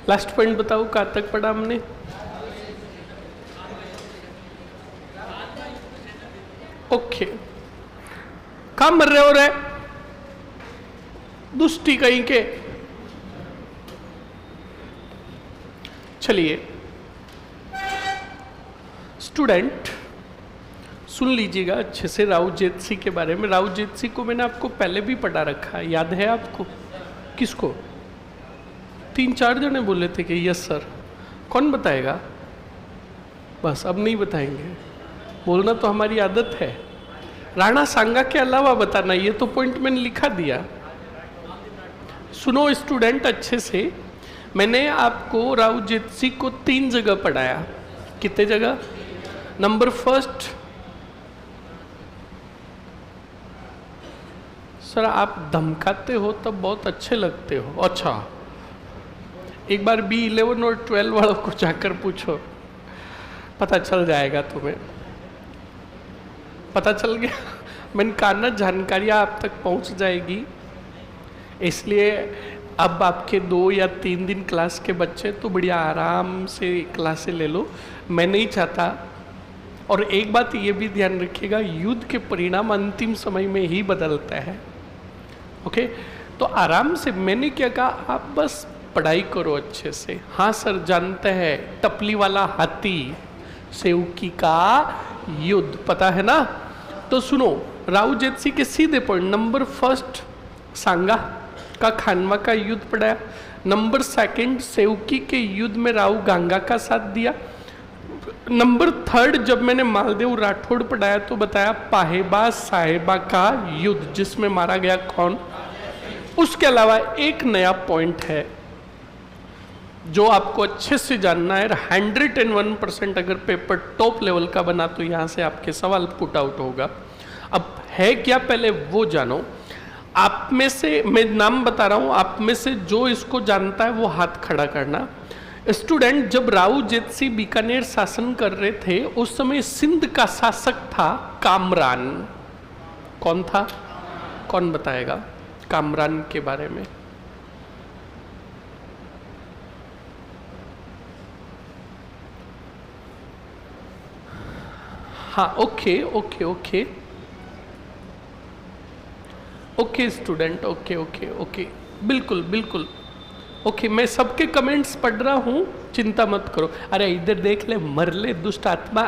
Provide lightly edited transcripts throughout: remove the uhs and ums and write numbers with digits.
Last point बताओ, कहाँ तक पढ़ा हमने? ओके, कहाँ मर रहे हो रे दुष्टी कहीं के। चलिए स्टूडेंट सुन लीजिएगा अच्छे से राव जेतसी के बारे में। राव जेतसी को मैंने आपको पहले भी पढ़ा रखा है, याद है आपको? किसको? 3-4 जने बोले थे कि यस सर। कौन बताएगा? बस अब नहीं बताएंगे, बोलना तो हमारी आदत है। राणा सांगा के अलावा बताना, ये तो पॉइंट मैंने लिखा दिया। सुनो स्टूडेंट अच्छे से, मैंने आपको राव जेतसी को 3 जगह पढ़ाया। कितने जगह? नंबर फर्स्ट, सर आप धमकाते हो तब बहुत अच्छे लगते हो। अच्छा, एक बार B11 और 12 वालों को जाकर पूछो, पता चल जाएगा तुम्हें। पता चल गया? मैंने कहा ना जानकारियाँ आप तक पहुँच जाएगी, इसलिए अब आपके 2 या 3 दिन क्लास के बच्चे तो बढ़िया आराम से क्लासें ले लो। मैं नहीं चाहता, और एक बात ये भी ध्यान रखिएगा, युद्ध के परिणाम अंतिम समय में ही बदलते हैं। ओके, तो आराम से। मैंने क्या कहा, आप बस पढ़ाई करो अच्छे से। हाँ सर जानते हैं, टपली वाला हाथी, सेवकी का युद्ध, पता है ना? तो सुनो, राव जेतसी के सीधे पॉइंट। नंबर फर्स्ट, सांगा का खानवा का युद्ध पढ़ाया। नंबर सेकंड, सेवकी के युद्ध में राव गांगा का साथ दिया। नंबर थर्ड, जब मैंने मालदेव राठौड़ पढ़ाया तो बताया पाहेबा साहेबा का युद्ध, जिसमें मारा गया कौन? उसके अलावा एक नया पॉइंट है जो आपको अच्छे से जानना है। 101% अगर पेपर टॉप लेवल का बना तो यहाँ से आपके सवाल पुट आउट होगा। अब है क्या, पहले वो जानो। आप में से, मैं नाम बता रहा हूँ, आप में से जो इसको जानता है वो हाथ खड़ा करना। स्टूडेंट, जब राव जेतसी बीकानेर शासन कर रहे थे उस समय सिंध का शासक था कामरान। कौन था? कौन बताएगा कामरान के बारे में? हाँ, okay okay okay okay student, okay okay okay, बिल्कुल बिल्कुल ओके। मैं सबके कमेंट्स पढ़ रहा हूँ, चिंता मत करो। अरे इधर देख ले, मर ले दुष्ट आत्मा।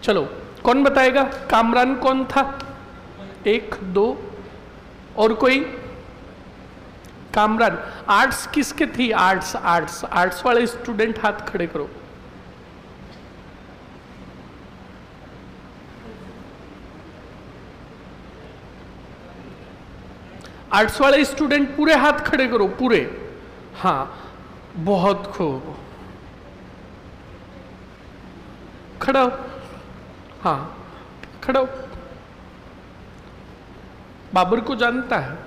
चलो, कौन बताएगा कामरान कौन था? 1 2 और कोई? कामरान। आर्ट्स किसके थी? आर्ट्स आर्ट्स आर्ट्स वाले स्टूडेंट हाथ खड़े करो। आर्ट्स वाले स्टूडेंट पूरे हाथ खड़े करो, पूरे। हाँ, बहुत खूब, खड़ा हो। हाँ, खड़ा हो। बाबर को जानता है?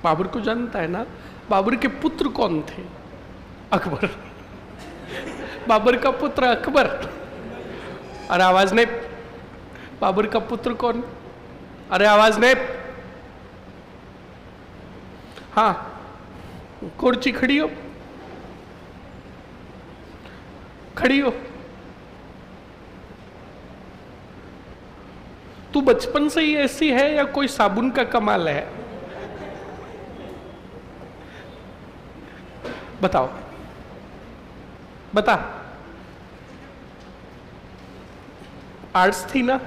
बाबर को जानता है ना? बाबर के पुत्र कौन थे? अकबर। बाबर का पुत्र अकबर। अरे आवाज नहीं। बाबर का पुत्र कौन? अरे आवाज नहीं। हाँ, कुर्सी खड़ी हो, खड़ी हो। तू बचपन से ही ऐसी है या कोई साबुन का कमाल है? बताओ, बता। आर्ट्स थी ना?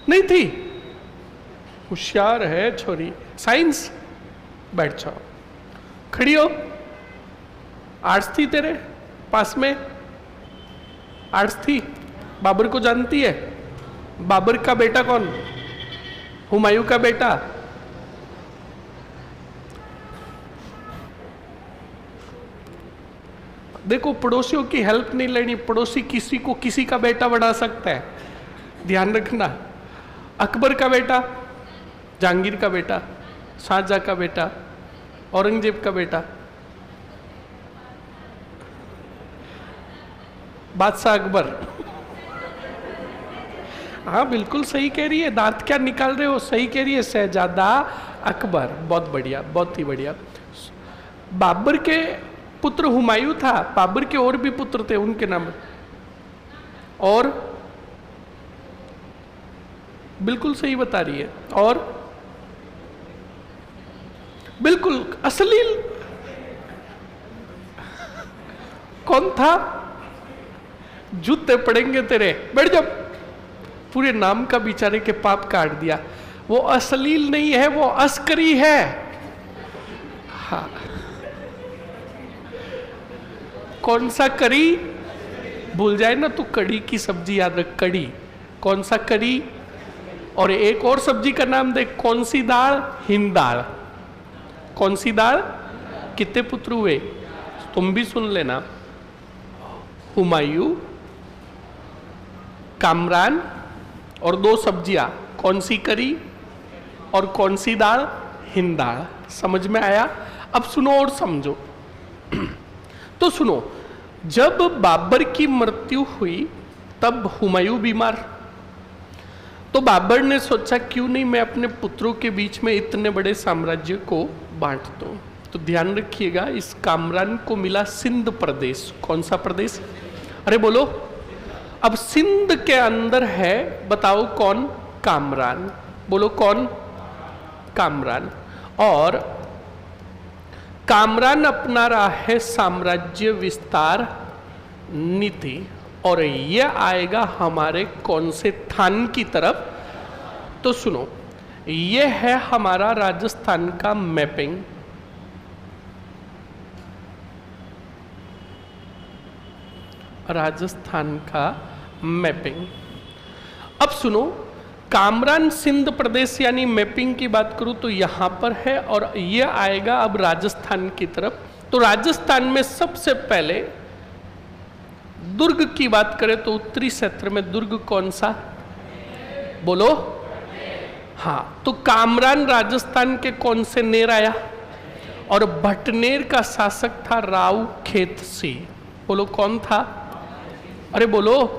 नहीं थी? होशियार है छोरी। साइंस? बैठ जाओ, खड़ी हो। आर्ट्स थी तेरे पास में? आर्ट्स थी। बाबर को जानती है? बाबर का बेटा कौन? हुमायूं का बेटा। देखो, पड़ोसियों की हेल्प नहीं लेनी, पड़ोसी किसी को किसी का बेटा बना सकता है, ध्यान रखना। अकबर का बेटा, जहांगीर का बेटा, शाहजहां का बेटा, औरंगजेब का बेटा, बादशाह अकबर। हाँ बिल्कुल सही कह रही है, दांत क्या निकाल रहे हो, सही कह रही है, शहजादा अकबर। बहुत बढ़िया, बहुत ही बढ़िया। बाबर के पुत्र हुमायूं था, बाबर के और भी पुत्र थे, उनके नाम और बिल्कुल सही बता रही है। और बिल्कुल अश्लील कौन था? जूते पड़ेंगे तेरे, बैठ जा। पूरे नाम का बेचारे के पाप काट दिया। वो अश्लील नहीं है, वो अस्करी है। हाँ, कौन सा करी? भूल जाए ना तो कड़ी की सब्जी याद रख, कड़ी। कौन सा करी? और एक और सब्जी का नाम देख, कौन सी दाल? हिंद दाल। कौन सी दाल? कितने पुत्र हुए? तुम भी सुन लेना, हुमायूं, कामरान और दो सब्जियां, कौन सी करी और कौन सी दाल? हिंद दाल। समझ में आया? अब सुनो और समझो। तो सुनो, जब बाबर की मृत्यु हुई तब हुमायूं बीमार, तो बाबर ने सोचा क्यों नहीं मैं अपने पुत्रों के बीच में इतने बड़े साम्राज्य को बांट दूं। तो ध्यान रखिएगा, इस कामरान को मिला सिंध प्रदेश। कौन सा प्रदेश? अरे बोलो। अब सिंध के अंदर है, बताओ कौन? कामरान। बोलो कौन? कामरान। और कामरान अपना रहा है साम्राज्य विस्तार नीति, और यह आएगा हमारे कौन से थान की तरफ? तो सुनो, यह है हमारा राजस्थान का मैपिंग। राजस्थान का मैपिंग। अब सुनो, कामरान सिंध प्रदेश यानी मैपिंग की बात करूं तो यहां पर है, और यह आएगा अब राजस्थान की तरफ। तो राजस्थान में सबसे पहले दुर्ग की बात करें तो उत्तरी क्षेत्र में दुर्ग कौन सा? बोलो। हाँ, तो कामरान राजस्थान के कौन से नेर आया? और भटनेर का शासक था राव खेतसी। बोलो कौन था? अरे बोलो।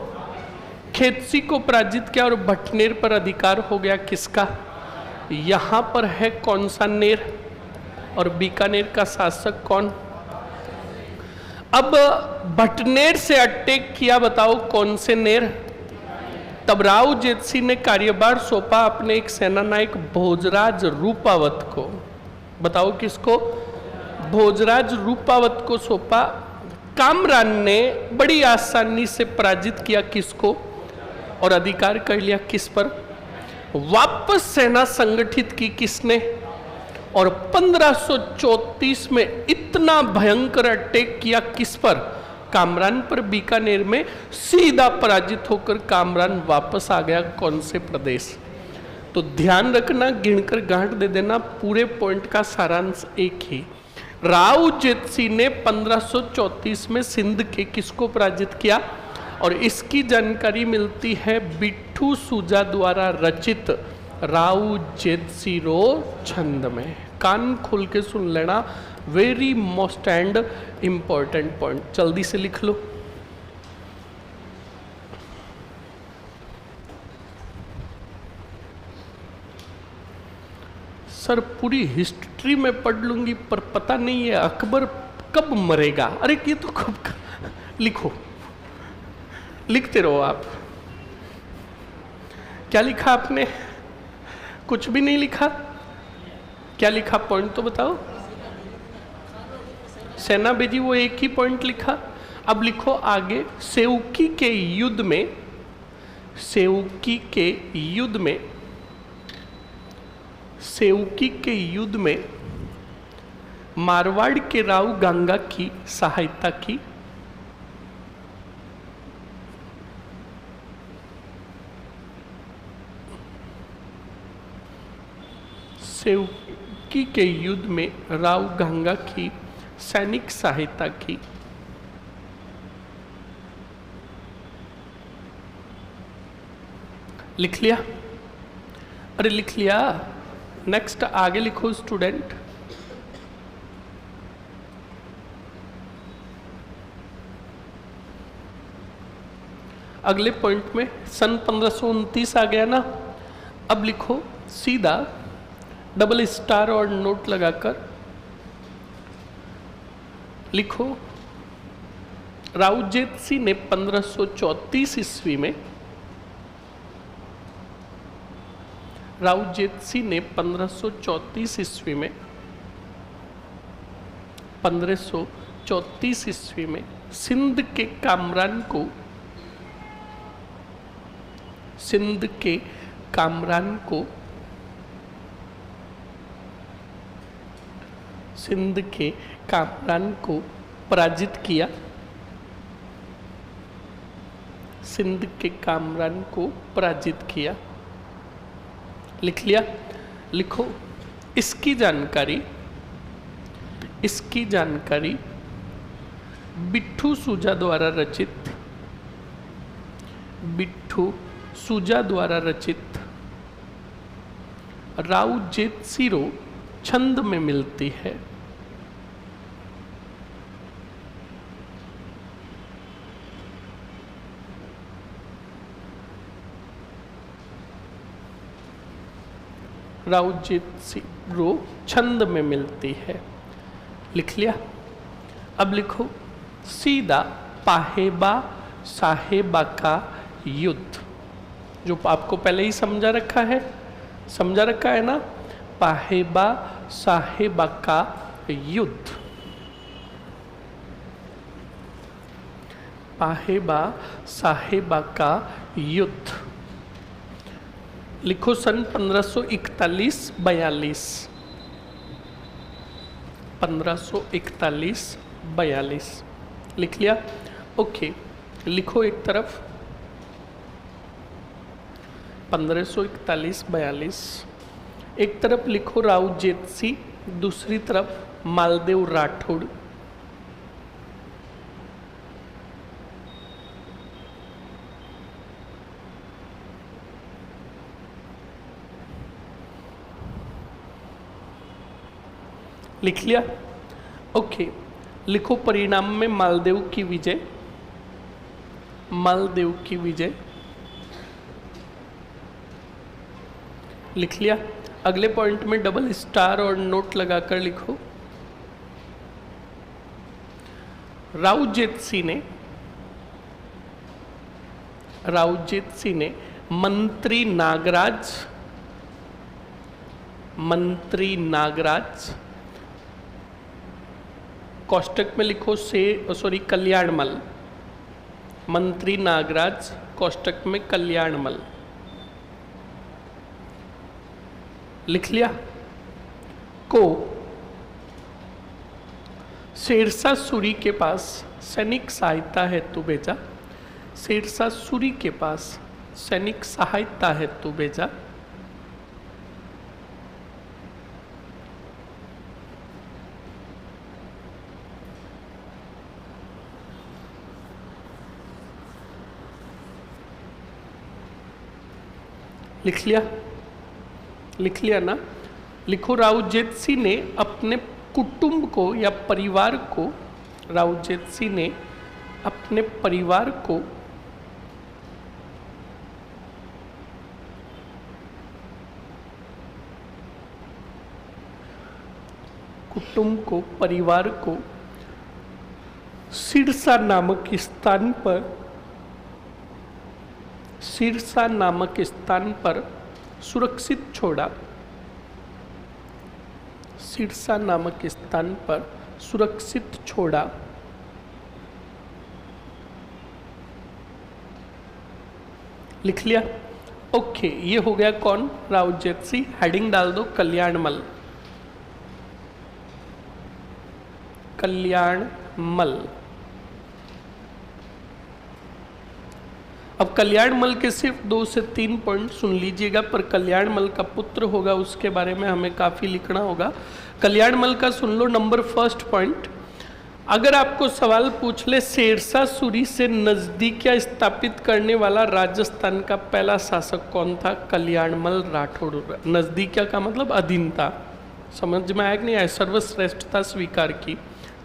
खेतसी को पराजित किया और भटनेर पर अधिकार हो गया किसका? यहां पर है कौन सा नेर? और बीकानेर का शासक कौन? अब भटनेर से अटैक किया, बताओ कौन से नेर? तब राव जेतसी ने कार्यभार सौंपा अपने एक सेना नायक भोजराज रूपावत को। बताओ किसको? भोजराज रूपावत को सौंपा। कामरान ने बड़ी आसानी से पराजित किया किसको? और अधिकार कर लिया किस पर? वापस सेना संगठित की किसने? और 1534 में इतना भयंकर अटैक किया किस पर? कामरान पर। बीकानेर में सीधा पराजित होकर कामरान वापस आ गया कौन से प्रदेश? तो ध्यान रखना, गिनकर गांठ दे देना, पूरे पॉइंट का सारांश एक ही। राव जेतसी ने 1534 में सिंध के किसको पराजित किया? और इसकी जानकारी मिलती है बिट्ठू सूजा द्वारा रचित राव जेतसीरो छंद में। कान खोल के सुन लेना, very most and important point. जल्दी से लिख लो। सर पूरी हिस्ट्री में पढ़ लूंगी पर पता नहीं है अकबर कब मरेगा। अरे ये तो कब? लिखो, लिखते रहो आप। क्या लिखा आपने? कुछ भी नहीं लिखा। क्या लिखा? पॉइंट तो बताओ। सेना भेजी, वो एक ही पॉइंट लिखा। अब लिखो आगे। सेवकी के युद्ध में, सेवकी के युद्ध में, सेवकी के युद्ध में मारवाड़ के राव गंगा की सहायता की। सेवकी के युद्ध में राव गंगा की सैनिक सहायता की। लिख लिया? अरे लिख लिया। नेक्स्ट आगे लिखो स्टूडेंट। अगले पॉइंट में सन 1529 आ गया ना। अब लिखो सीधा डबल स्टार और नोट लगाकर लिखो, राउजेत सिंह ने 1534 ईस्वी में, राउजेत सिंह ने 1534 ईस्वी में 1534 ईस्वी में सिंध के कामरान को, सिंध के कामरान को, सिंध के कामरान को पराजित किया, सिंध के कामरान को पराजित किया। लिख लिया? लिखो, इसकी जानकारी, इसकी जानकारी बिट्ठू सूजा द्वारा रचित, बिट्ठू सूजा द्वारा रचित राउजेत सिरो छंद में मिलती है। राउजेत सिरो छंद में मिलती है। लिख लिया? अब लिखो, सीधा पाहेबा साहेबा का युद्ध, जो आपको पहले ही समझा रखा है, समझा रखा है ना, पाहेबा साहेबा का युद्ध, पाहेबा साहेबा का युद्ध। लिखो, सन 1541-42, 1541-42। लिख लिया? ओके, लिखो एक तरफ 1541-42, एक तरफ लिखो राउजेत सिंह, दूसरी तरफ मालदेव राठौड़। लिख लिया? ओके, लिखो परिणाम में मालदेव की विजय, मालदेव की विजय। लिख लिया? अगले पॉइंट में डबल स्टार और नोट लगाकर लिखो, राउजेत सिंह ने, राउजेत सिंह ने मंत्री नागराज, मंत्री नागराज, कोष्टक में लिखो से कल्याणमल, मंत्री नागराज कोष्टक में कल्याणमल। लिख लिया? को शेरशाह सूरी के पास सैनिक सहायता हेतु भेजा, शेरशाह सूरी के पास सैनिक सहायता हेतु भेजा। लिख लिया? लिख लिया ना? लिखो, राउजेत सिंह ने अपने कुटुंब को या परिवार को, राउजेत सिंह ने अपने परिवार को कुटुंब को, परिवार को सिरसा नामक स्थान पर, सिरसा नामक स्थान पर सुरक्षित छोड़ा, सिरसा नामक स्थान पर सुरक्षित छोड़ा। लिख लिया? ओके, ये हो गया कौन? राउजेत सिंह। हेडिंग डाल दो कल्याणमल, कल्याणमल। अब कल्याणमल के सिर्फ 2 से 3 पॉइंट सुन लीजिएगा, पर कल्याणमल का पुत्र होगा उसके बारे में हमें काफ़ी लिखना होगा। कल्याणमल का सुन लो। नंबर फर्स्ट पॉइंट, अगर आपको सवाल पूछ ले शेरशाह सूरी से नजदीकियां स्थापित करने वाला राजस्थान का पहला शासक कौन था? कल्याणमल राठौड़। नजदीकियां का मतलब अधीनता, समझ में आया कि नहीं? सर्वश्रेष्ठता स्वीकार की।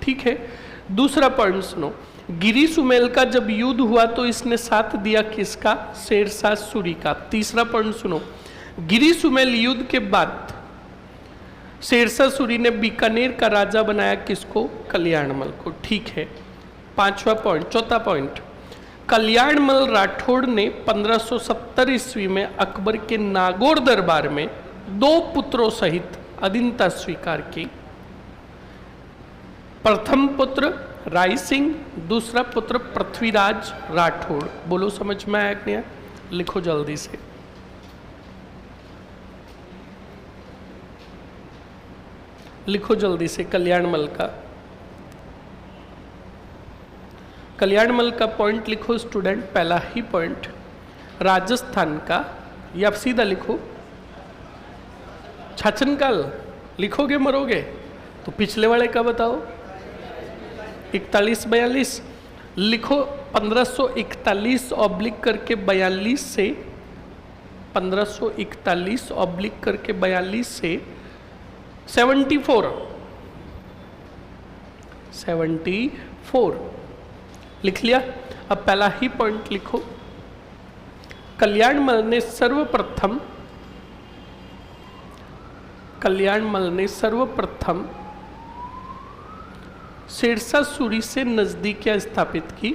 ठीक है, दूसरा पॉइंट सुनो। गिरी सुमेल का जब युद्ध हुआ तो इसने साथ दिया किसका? शेरशाह सूरी का। तीसरा पॉइंट सुनो। गिरी सुमेल युद्ध के बाद शेरशाह सूरी ने बीकानेर का राजा बनाया किसको? कल्याणमल को। ठीक है, पांचवा पॉइंट, चौथा पॉइंट, कल्याणमल राठौड़ ने 1570 ईस्वी में अकबर के नागौर दरबार में 2 पुत्रों सहित अधीनता स्वीकार की। प्रथम पुत्र राय सिंह, दूसरा पुत्र पृथ्वीराज राठौड़। बोलो समझ में आया कि नहीं? लिखो जल्दी से। लिखो जल्दी से कल्याणमल का। कल्याणमल का पॉइंट लिखो स्टूडेंट, पहला ही पॉइंट राजस्थान का, या सीधा लिखो छाछनकाल। लिखोगे मरोगे। तो पिछले वाले का बताओ, 41-42 लिखो। 1541 ऑब्लिक करके 42 से 1541 ऑब्लिक करके 42 से 74 लिख लिया। अब पहला ही पॉइंट लिखो, कल्याणमल ने सर्वप्रथम शेरशाह सूरी से नजदीकियां स्थापित की।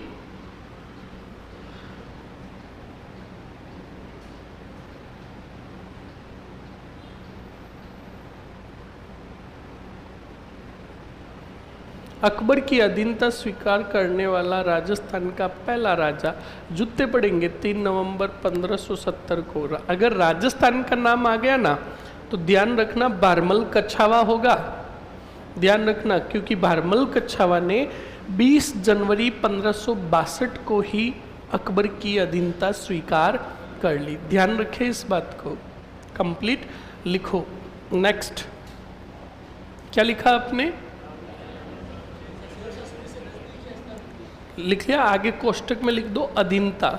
अकबर की अधीनता स्वीकार करने वाला राजस्थान का पहला राजा, जूते पड़ेंगे 3 नवंबर 1570 को। अगर राजस्थान का नाम आ गया ना तो ध्यान रखना भारमल कछावा होगा। ध्यान रखना, क्योंकि भारमल कछावा ने 20 जनवरी 1562 को ही अकबर की अधीनता स्वीकार कर ली। ध्यान रखें इस बात को। कंप्लीट लिखो। नेक्स्ट क्या लिखा आपने? लिख लिया। आगे कोष्टक में लिख दो अधीनता।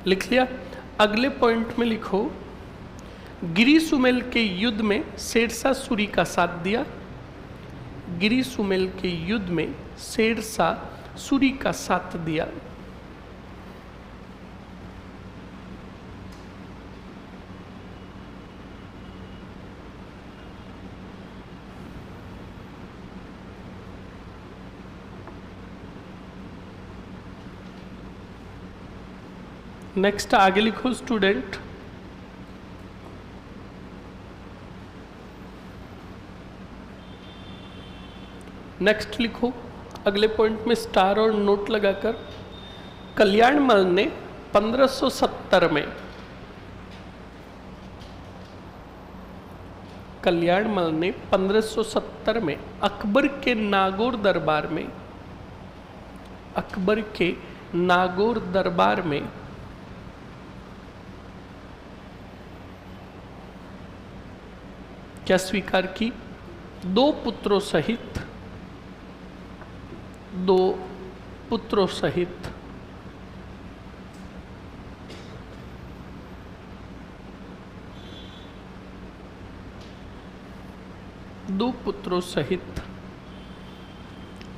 लिख लिया। अगले पॉइंट में लिखो, गिरी सुमेल के युद्ध में शेरशाह सूरी का साथ दिया। गिरी सुमेल के युद्ध में शेरशाह सूरी का साथ दिया। नेक्स्ट आगे लिखो स्टूडेंट, नेक्स्ट लिखो अगले पॉइंट में स्टार और नोट लगाकर। कल्याणमल ने 1570 में, कल्याणमल ने 1570 में अकबर के नागौर दरबार में, अकबर के नागौर दरबार में क्या स्वीकार की? 2 पुत्रों सहित, 2 पुत्रों सहित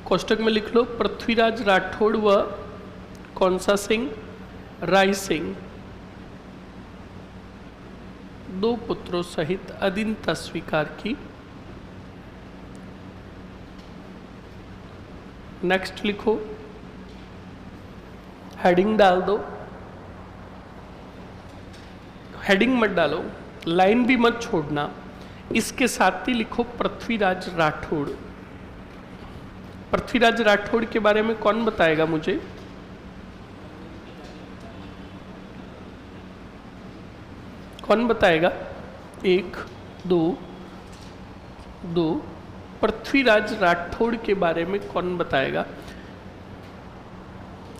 कोष्टक में लिख लो पृथ्वीराज राठौड़ व कौन सा सिंह? राय सिंह। 2 पुत्रों सहित अधीनता स्वीकार की। नेक्स्ट लिखो, हेडिंग डाल दो। हेडिंग मत डालो, लाइन भी मत छोड़ना। इसके साथ ही लिखो पृथ्वीराज राठौड़। पृथ्वीराज राठौड़ के बारे में कौन बताएगा मुझे? कौन बताएगा? 1 2 पृथ्वीराज राठौड़ के बारे में कौन बताएगा?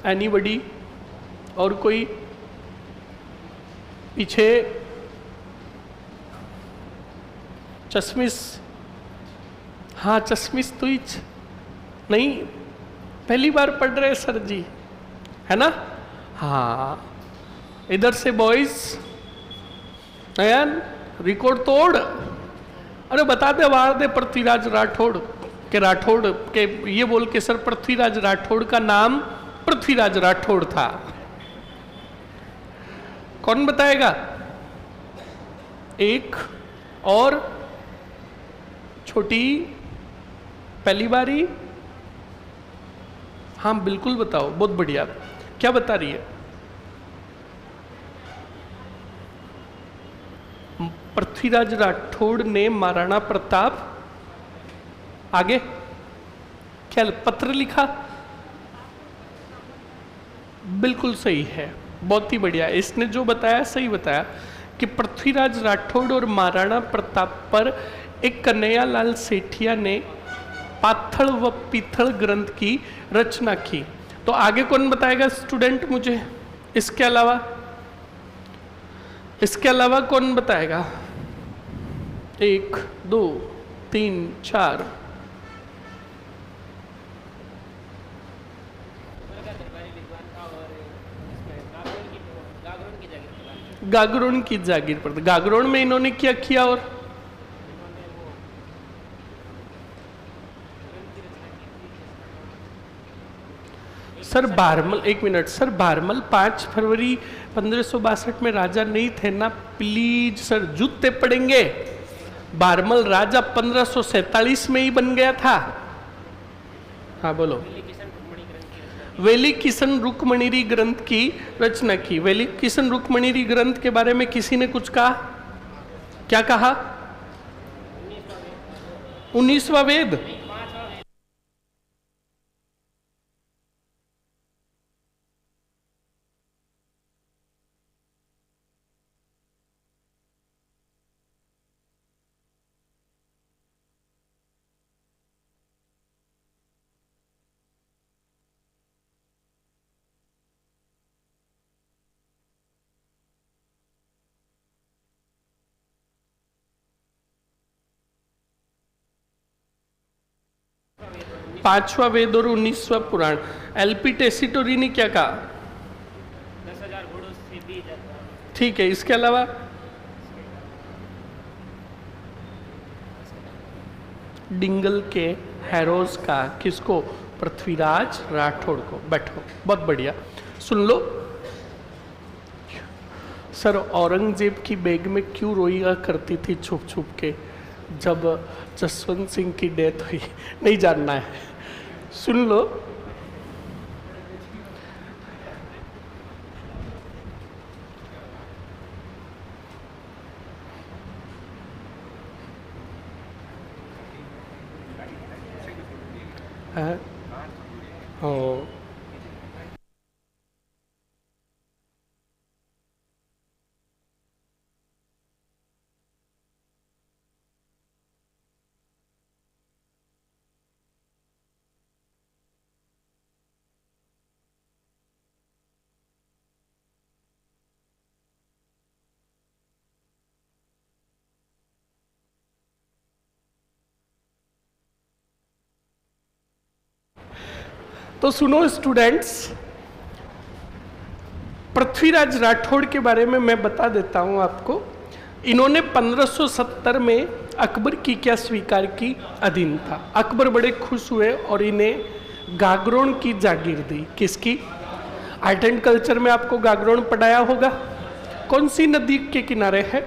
एनीबडी? और कोई पीछे? चश्मिश? हाँ चश्मिश तो ही नहीं, पहली बार पढ़ रहे सर जी, है ना? हाँ, इधर से बॉयज, नयन रिकॉर्ड तोड़। अरे बता दे, वार दे पृथ्वीराज राठौड़ के, राठौड़ के ये बोल के सर पृथ्वीराज राठौड़ का नाम पृथ्वीराज राठौड़ था। कौन बताएगा? एक और छोटी पहली बारी। हाँ बिल्कुल बताओ, बहुत बढ़िया। क्या बता रही है? पृथ्वीराज राठौड़ ने महाराणा प्रताप, आगे क्या पत्र लिखा? बिल्कुल सही है, बहुत ही बढ़िया। इसने जो बताया सही बताया कि पृथ्वीराज राठौड़ और महाराणा प्रताप पर एक कन्हैयालाल सेठिया ने पाथल व पीथल ग्रंथ की रचना की। तो आगे कौन बताएगा स्टूडेंट मुझे? इसके अलावा कौन बताएगा? 1 2 3 4। गागरोन की जागीर पर। गागरोन में इन्होंने क्या किया? और सर बारमल, एक मिनट सर, बारमल 5 फरवरी 1562 में राजा नहीं थे ना, प्लीज सर, जूते पड़ेंगे। बारमल राजा 1547 में ही बन गया था। हाँ बोलो। वेली किशन रुक्मणिरी ग्रंथ की रचना की। वेली किशन रुक्मणिरी ग्रंथ के बारे में किसी ने कुछ कहा? क्या कहा? 19वां वेद। पांचवा वेद और 19वां पुराण। एलपी टेसिटोरी ने क्या कहा? 10,000 घोड़ों से भी ज्यादा। ठीक है, इसके अलावा डिंगल के हैरोज का, किसको? पृथ्वीराज राठौड़ को। बैठो, बहुत बढ़िया। सुन लो सर, औरंगजेब की बेग में क्यों रोइया करती थी छुप छुप के जब जसवंत सिंह की डेथ हुई? नहीं जानना है, सुन लो। हाँ तो सुनो स्टूडेंट्स, पृथ्वीराज राठौड़ के बारे में मैं बता देता हूं आपको। इन्होंने 1570 में अकबर की क्या स्वीकार की? अधीन था। अकबर बड़े खुश हुए और इन्हें गागरोन की जागीर दी। किसकी? आर्ट एंड कल्चर में आपको गागरोन पढ़ाया होगा। कौन सी नदी के किनारे है?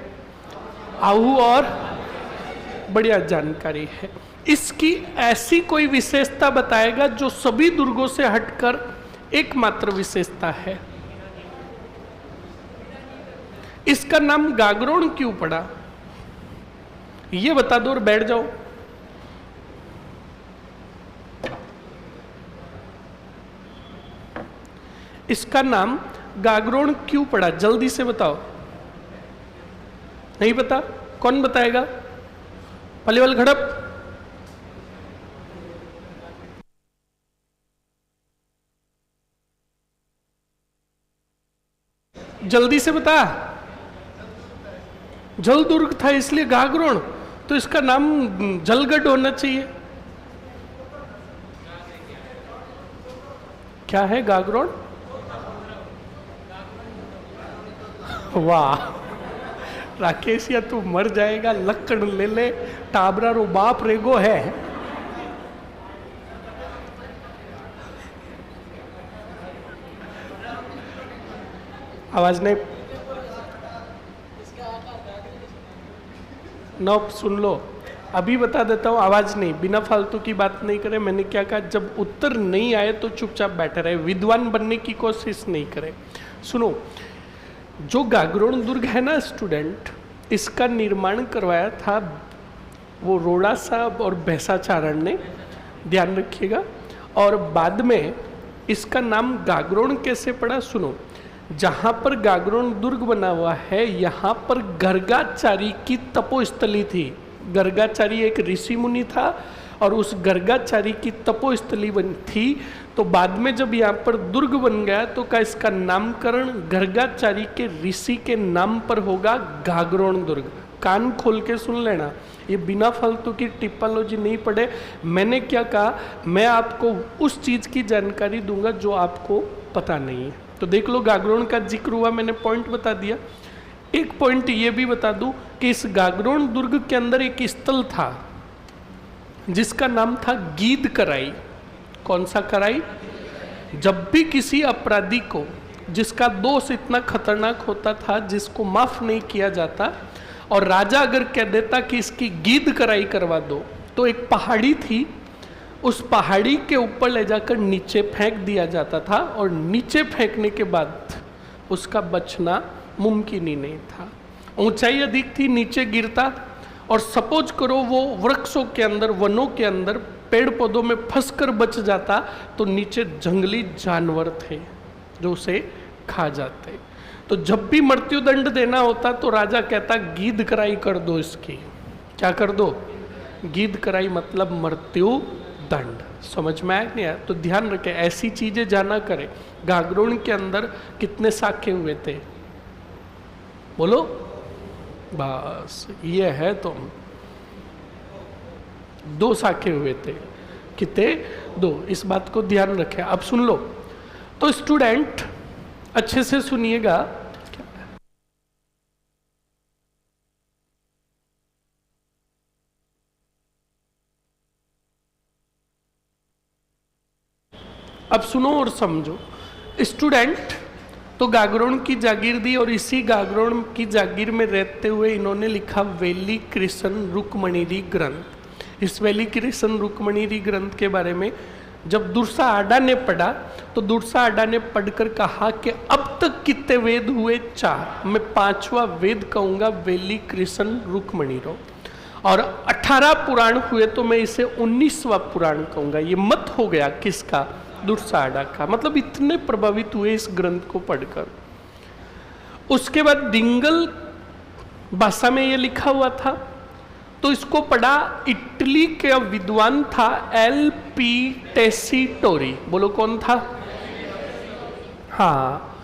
आहू, और बढ़िया जानकारी है। इसकी ऐसी कोई विशेषता बताएगा जो सभी दुर्गों से हटकर एकमात्र विशेषता है। इसका नाम गागरोन क्यों पड़ा, ये बता दो और बैठ जाओ। इसका नाम गागरोन क्यों पड़ा, जल्दी से बताओ। नहीं पता? कौन बताएगा? पलीवल घड़प। जल्दी से बता। जल दुर्ग था इसलिए गागरोन, तो इसका नाम जलगढ़ होना चाहिए। क्या है गागरोन? वाह राकेश, या तू मर जाएगा, लक्कड़ ले ले, टाबरा रो बाप रेगो है। आवाज नहीं। नौ सुन लो, अभी बता देता हूँ, आवाज नहीं, बिना फालतू की बात नहीं करे। मैंने क्या कहा, जब उत्तर नहीं आए तो चुपचाप बैठे रहे, विद्वान बनने की कोशिश नहीं करे। सुनो, जो गागरोन दुर्ग है ना स्टूडेंट, इसका निर्माण करवाया था वो रोड़ा साहब और भैंसाचारण ने, ध्यान रखिएगा। और बाद में इसका नाम गागरोन कैसे पड़ा, सुनो। जहाँ पर गागरोन दुर्ग बना हुआ है, यहाँ पर गर्गाचारी की तपोस्थली थी। गर्गाचारी एक ऋषि मुनि था और उस गर्गाचारी की तपोस्थली बनी थी। तो बाद में जब यहाँ पर दुर्ग बन गया तो क्या इसका नामकरण गर्गाचारी के ऋषि के नाम पर होगा, गागरोन दुर्ग। कान खोल के सुन लेना, ये बिना फालतू की टिपोलॉजी नहीं पढ़े। मैंने क्या कहा, मैं आपको उस चीज की जानकारी दूंगा जो आपको पता नहीं है। तो देख लो, गागरोन का जिक्र हुआ, मैंने पॉइंट बता दिया। एक पॉइंट ये भी बता दूं कि इस गागरोन दुर्ग के अंदर एक स्थल था जिसका नाम था गीद कराई। कौन सा कराई? जब भी किसी अपराधी को, जिसका दोष इतना खतरनाक होता था जिसको माफ नहीं किया जाता, और राजा अगर कह देता कि इसकी गीद कराई करवा दो, तो एक पहाड़ी थी, उस पहाड़ी के ऊपर ले जाकर नीचे फेंक दिया जाता था, और नीचे फेंकने के बाद उसका बचना मुमकिन ही नहीं था। ऊंचाई अधिक थी, नीचे गिरता, और सपोज करो वो वृक्षों के अंदर, वनों के अंदर, पेड़ पौधों में फंसकर बच जाता, तो नीचे जंगली जानवर थे जो उसे खा जाते। तो जब भी मृत्युदंड देना होता तो राजा कहता गीद कराई कर दो इसकी। क्या कर दो? गीद कराई, मतलब मृत्यु दंड। समझ में आया नहीं आया? तो ध्यान रखें, ऐसी चीजें जाना करें। गागरोन के अंदर कितने साखे हुए थे? बोलो। बस ये है, तो 2 साखे हुए थे। कितने? 2। इस बात को ध्यान रखें। अब सुन लो, तो स्टूडेंट अच्छे से सुनिएगा। अब सुनो और समझो स्टूडेंट। तो गागरोन की जागीर दी, और इसी गागरोन की जागीर में रहते हुए इन्होंने लिखा वेली कृष्ण रुक्मणीरी ग्रंथ। इस वेली कृष्ण रुक्मणीरी ग्रंथ के बारे में जब दुर्सा आडा ने पढ़ा, तो दुर्सा आडा ने पढ़कर कहा कि अब तक कितने वेद हुए? 4। मैं 5वां वेद कहूँगा वेली कृष्ण रुक्मणीरो। और 18 पुराण हुए तो मैं इसे 19वां पुराण कहूँगा। ये मत हो गया किसका? दुर्साडा का। मतलब इतने प्रभावित हुए इस ग्रंथ को पढ़कर। उसके बाद डिंगल भाषा में ये लिखा हुआ था, तो इसको पढ़ा। इटली के विद्वान था एल.पी. टेसीटोरी। बोलो कौन था? हाँ,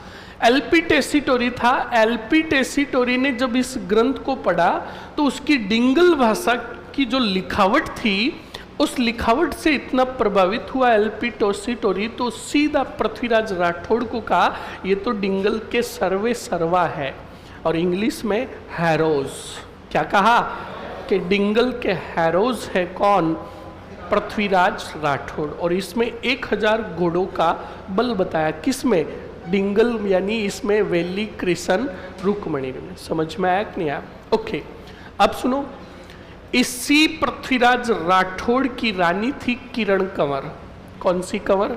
एल.पी. टेसीटोरी था। एल.पी. टेसीटोरी ने जब इस ग्रंथ को पढ़ा तो उसकी डिंगल भाषा की जो लिखावट थी, उस लिखावट से इतना प्रभावित हुआ एल.पी. टेसीटोरी, तो सीधा पृथ्वीराज राठौड़ को कहा ये तो डिंगल के सर्वे सर्वा है, और इंग्लिश में हैरोज। क्या कहा? कि डिंगल के हैरोज है कौन? पृथ्वीराज राठौड़। और इसमें 1000 घोड़ों का बल बताया। किसमें? डिंगल, यानी इसमें वेली कृष्ण रुक्मणी में। समझ में आया कि नहीं आया? ओके, अब सुनो। इसी पृथ्वीराज राठौड़ की रानी थी किरण कंवर। कौन सी कंवर?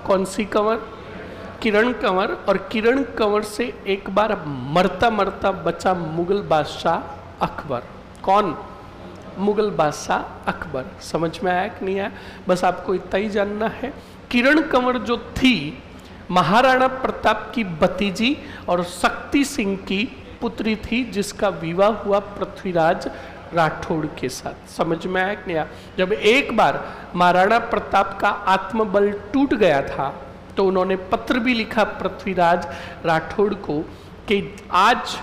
कौन सी कंवर? किरण कंवर। और किरण कंवर से एक बार मरता मरता बचा मुगल बादशाह अकबर। कौन? मुगल बादशाह अकबर। समझ में आया कि नहीं आया? बस आपको इतना ही जानना है। किरण कंवर जो थी महाराणा प्रताप की भतीजी और शक्ति सिंह की पुत्री थी, जिसका विवाह हुआ पृथ्वीराज राठौड़ के साथ। समझ में आया कि नहीं आया? जब एक बार महाराणा प्रताप का आत्मबल टूट गया था तो उन्होंने पत्र भी लिखा पृथ्वीराज राठौड़ को कि आज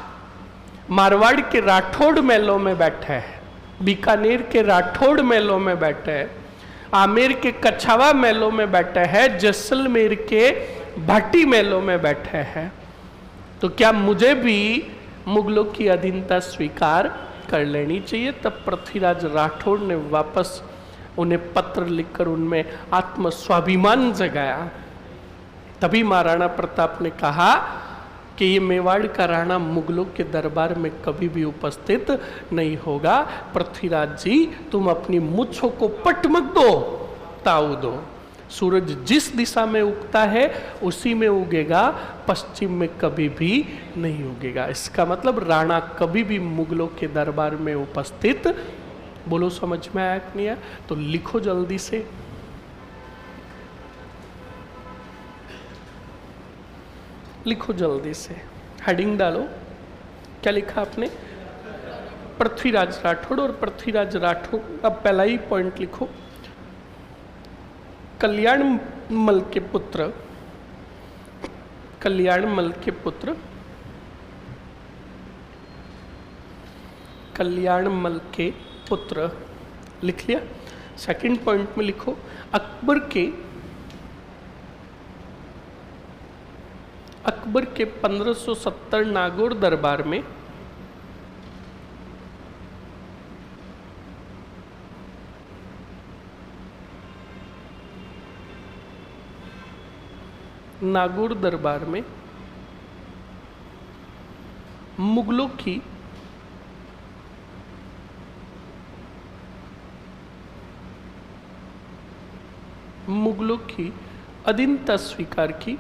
मारवाड़ के राठौड़ महलों में बैठे हैं, बीकानेर के राठौड़ महलों में बैठे हैं, आमेर के कछावा महलों में बैठे हैं, जैसलमेर के भाटी महलों में बैठे हैं, तो क्या मुझे भी मुगलों की अधीनता स्वीकार कर लेनी चाहिए? तब पृथ्वीराज राठौड़ ने वापस उन्हें पत्र लिखकर उनमें आत्म स्वाभिमान जगाया। तभी महाराणा प्रताप ने कहा कि ये मेवाड़ का राणा मुगलों के दरबार में कभी भी उपस्थित नहीं होगा। पृथ्वीराज जी, तुम अपनी मूंछों को पट मत दो, ताऊ दो। सूरज जिस दिशा में उगता है उसी में उगेगा, पश्चिम में कभी भी नहीं उगेगा। इसका मतलब राणा कभी भी मुगलों के दरबार में उपस्थित, बोलो समझ में आया कि नहीं आया? तो लिखो जल्दी से। लिखो जल्दी से, हेडिंग डालो। क्या लिखा आपने? पृथ्वीराज राठौड़। और पृथ्वीराज राठौड़ का पहला ही पॉइंट लिखो, कल्याण मल के पुत्र, कल्याण मल के पुत्र, कल्याण मल के पुत्र, लिख लिया। सेकंड पॉइंट में लिखो, अकबर के 1570 नागौर दरबार में नागौर दरबार में मुगलों की अधीनता स्वीकार की,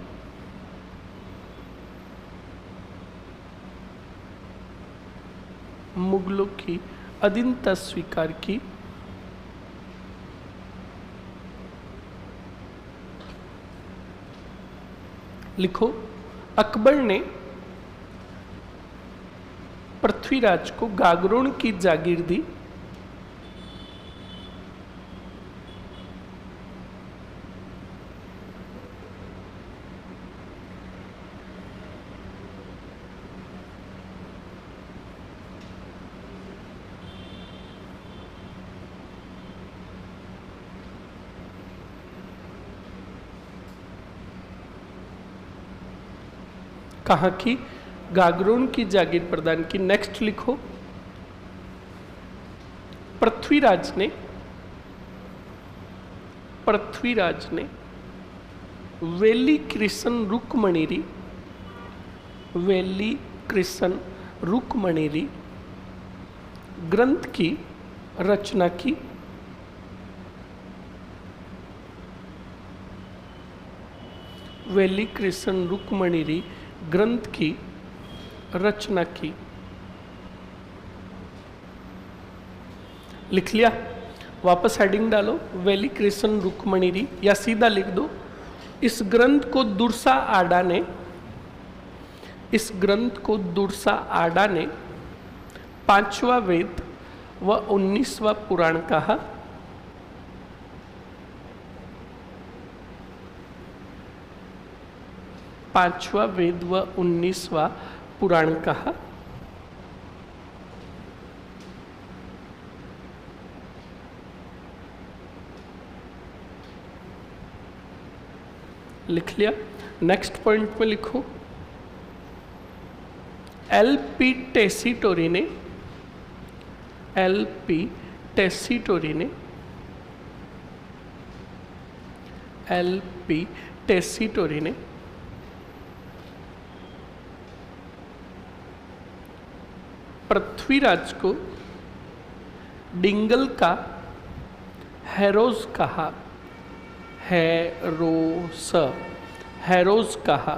मुगलों की अधीनता स्वीकार की। लिखो, अकबर ने पृथ्वीराज को गागरोन की जागीर दी, कहाँ की? गागरोन की जागीर प्रदान की। नेक्स्ट लिखो, पृथ्वीराज ने वेली कृष्ण रुक्मणीरी ग्रंथ की रचना की। वेली कृष्ण रुक्मणीरी ग्रंथ की रचना की। लिख लिया? वापस हेडिंग डालो, वेली कृष्ण रुक्मणीरी, या सीधा लिख दो, इस ग्रंथ को दुर्सा आडा ने 5वां वेद व 19वां पुराण कहा। पांचवा वेद व 19वां पुराण कहा। लिख लिया? नेक्स्ट पॉइंट में लिखो, एल.पी. टेसीटोरी ने पृथ्वीराज को डिंगल का हैरोज कहा। हैरोज कहा,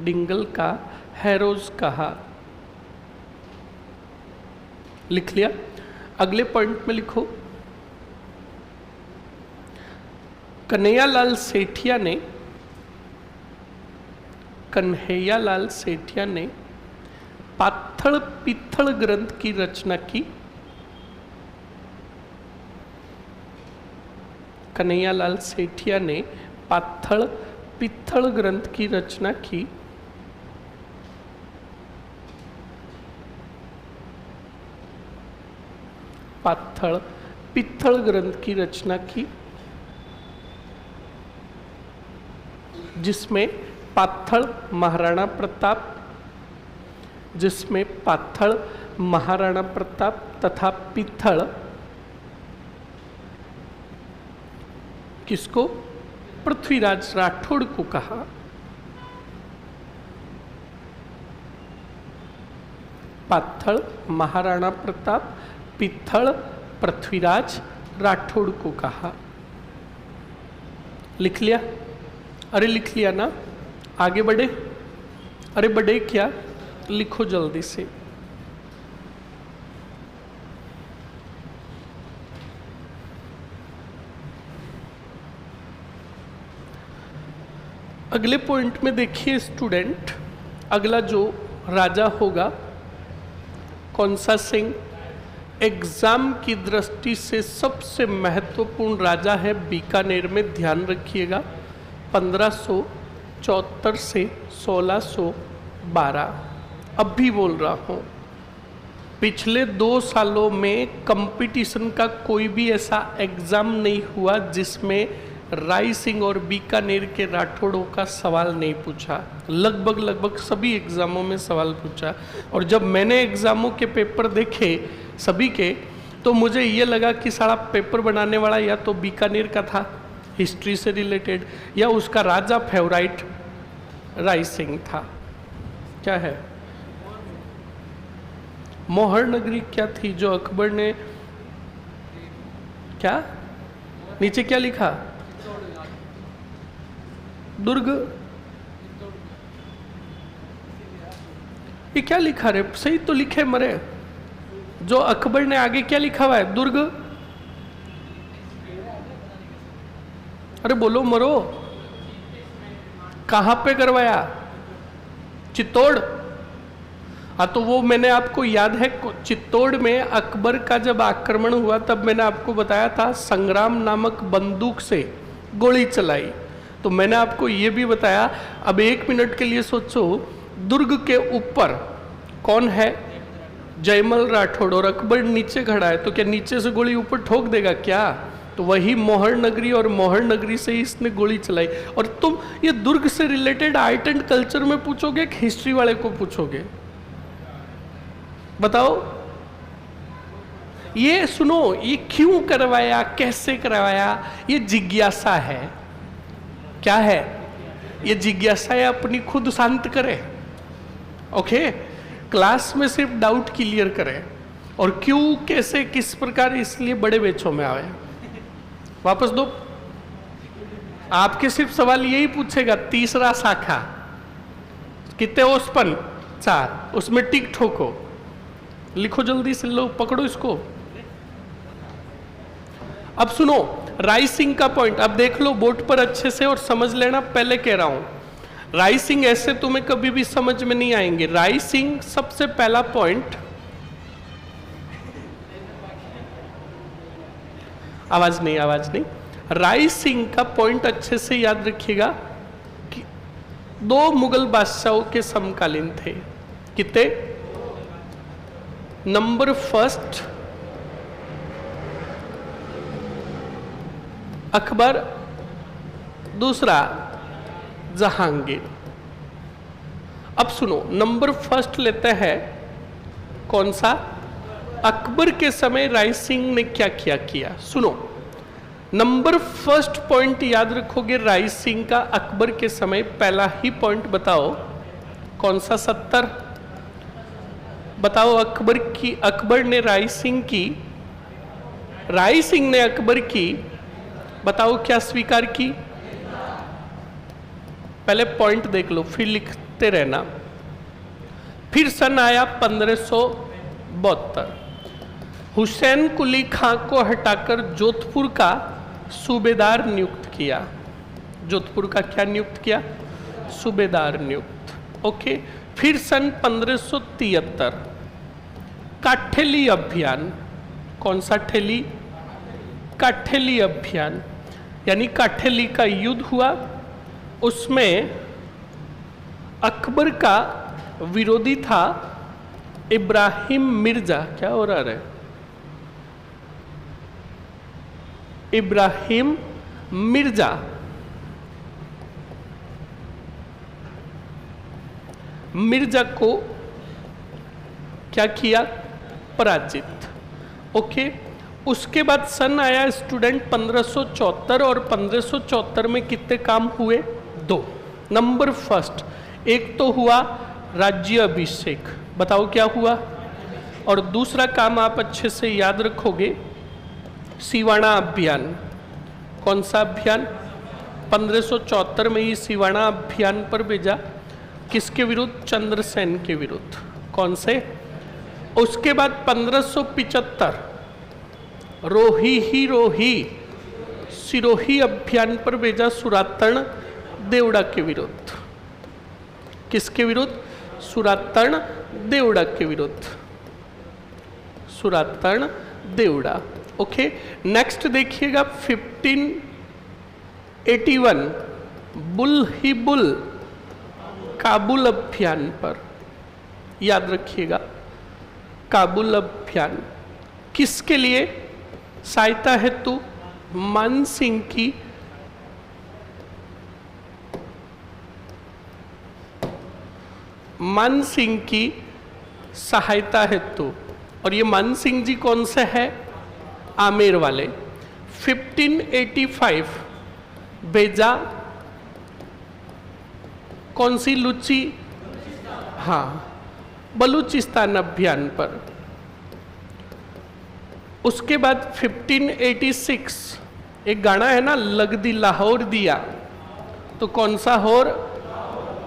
डिंगल का हैरोज कहा। लिख लिया? अगले पॉइंट में लिखो, कन्हैयालाल सेठिया ने पाथल पित्थल ग्रंथ की रचना की। कन्हैयालाल सेठिया ने पाथल पित्थल ग्रंथ की रचना की। पाथल पित्थल ग्रंथ की रचना की, जिसमें पाथल महाराणा प्रताप तथा पित्थल किसको? पृथ्वीराज राठौड़ को कहा। पाथल महाराणा प्रताप, पित्थल पृथ्वीराज राठौड़ को कहा। लिख लिया? अरे लिख लिया ना, आगे बढ़े? अरे बढ़े क्या, लिखो जल्दी से। अगले पॉइंट में देखिए स्टूडेंट, अगला जो राजा होगा कौन सा सिंह, एग्जाम की दृष्टि से सबसे महत्वपूर्ण राजा है बीकानेर में, ध्यान रखिएगा। 1574 से 1612। अब भी बोल रहा हूँ, पिछले 2 सालों में कंपटीशन का कोई भी ऐसा एग्जाम नहीं हुआ जिसमें राय सिंह और बीकानेर के राठौड़ों का सवाल नहीं पूछा। लगभग सभी एग्जामों में सवाल पूछा। और जब मैंने एग्जामों के पेपर देखे सभी के, तो मुझे ये लगा कि सारा पेपर बनाने वाला या तो बीकानेर का था हिस्ट्री से रिलेटेड, या उसका राजा फेवराइट राय सिंह था। क्या है? मोहर नगरी क्या थी जो अकबर ने, क्या नीचे क्या लिखा? दुर्ग। ये क्या लिखा रे? सही तो लिखे मरे। जो अकबर ने आगे क्या लिखा हुआ है? दुर्ग। अरे बोलो मरो, कहां पे करवाया? चित्तौड़। हाँ तो वो मैंने आपको याद है, चित्तौड़ में अकबर का जब आक्रमण हुआ तब मैंने आपको बताया था संग्राम नामक बंदूक से गोली चलाई। तो मैंने आपको ये भी बताया। अब 1 मिनट के लिए सोचो, दुर्ग के ऊपर कौन है? जयमल राठौड़, और अकबर नीचे खड़ा है, तो क्या नीचे से गोली ऊपर ठोक देगा क्या? तो वही मोहर नगरी, और मोहर नगरी से ही इसने गोली चलाई। और तुम ये दुर्ग से रिलेटेड आर्ट एंड कल्चर में पूछोगे कि हिस्ट्री वाले को पूछोगे? बताओ। ये सुनो, ये क्यों करवाया, कैसे करवाया, ये जिज्ञासा है। क्या है? ये जिज्ञासा है, अपनी खुद शांत करे। ओके, क्लास में सिर्फ डाउट क्लियर करे, और क्यों, कैसे, किस प्रकार, इसलिए बड़े बेचों में आवे। वापस दो। आपके सिर्फ सवाल यही पूछेगा, तीसरा शाखा कितने ओसपन? 4, उसमें टिक ठोको, लिखो जल्दी से, लो पकड़ो इसको। अब सुनो, राय सिंह का पॉइंट अब देख लो बोर्ड पर अच्छे से और समझ लेना। पहले कह रहा हूं, राय सिंह ऐसे तुम्हें कभी भी समझ में नहीं आएंगे। राय सिंह सबसे पहला पॉइंट, आवाज नहीं, राय सिंह का पॉइंट अच्छे से याद रखिएगा कि 2 मुगल बादशाहों के समकालीन थे। कितने? नंबर फर्स्ट अकबर, दूसरा जहांगीर। अब सुनो, नंबर फर्स्ट लेते हैं कौन सा? अकबर के समय राय सिंह ने क्या किया? सुनो, नंबर फर्स्ट पॉइंट याद रखोगे राय सिंह का अकबर के समय। पहला ही पॉइंट बताओ कौन सा? 70। बताओ, अकबर ने राय सिंह की, राय सिंह ने अकबर की, बताओ क्या स्वीकार की? पहले पॉइंट देख लो, फिर लिखते रहना। फिर सन आया 1572, हुसैन कुली खां को हटाकर जोधपुर का सूबेदार नियुक्त किया। जोधपुर का क्या नियुक्त किया? सूबेदार नियुक्त। ओके। फिर सन 1573 काठेली अभियान। कौन सा ठेली? काठेली अभियान, यानी काठेली का युद्ध हुआ। उसमें अकबर का विरोधी था इब्राहिम मिर्जा। क्या हो रहा है? इब्राहिम मिर्जा। मिर्जा को क्या किया? पराजित। ओके। उसके बाद सन आया स्टूडेंट 1574, और 1574 में कितने काम हुए? 2। नंबर फर्स्ट, एक तो हुआ राज्य अभिषेक। बताओ क्या हुआ? और दूसरा काम आप अच्छे से याद रखोगे, सिवाना अभियान। कौन सा अभियान? 1574 में ही सिवाना अभियान पर भेजा। किसके विरुद्ध? चंद्रसेन के विरुद्ध। कौन से? उसके बाद 1575 रोही ही रोही सिरोही अभियान पर भेजा सुरातन देवड़ा के विरुद्ध। किसके विरुद्ध? सुरातन देवड़ा के विरुद्ध। सुरातन देवड़ा। ओके, नेक्स्ट देखिएगा 1581 बुल ही बुल काबुल अभियान पर। याद रखिएगा, काबुल अभियान किसके लिए? सहायता हेतु मान सिंह की सहायता हेतु। और ये मान सिंह जी कौन से है? आमेर वाले। 1585 भेजा कौन सी लुची? हाँ, बलूचिस्तान अभियान पर। उसके बाद 1586 एक गाना है ना, लग दी लाहौर दिया, तो कौन सा होर?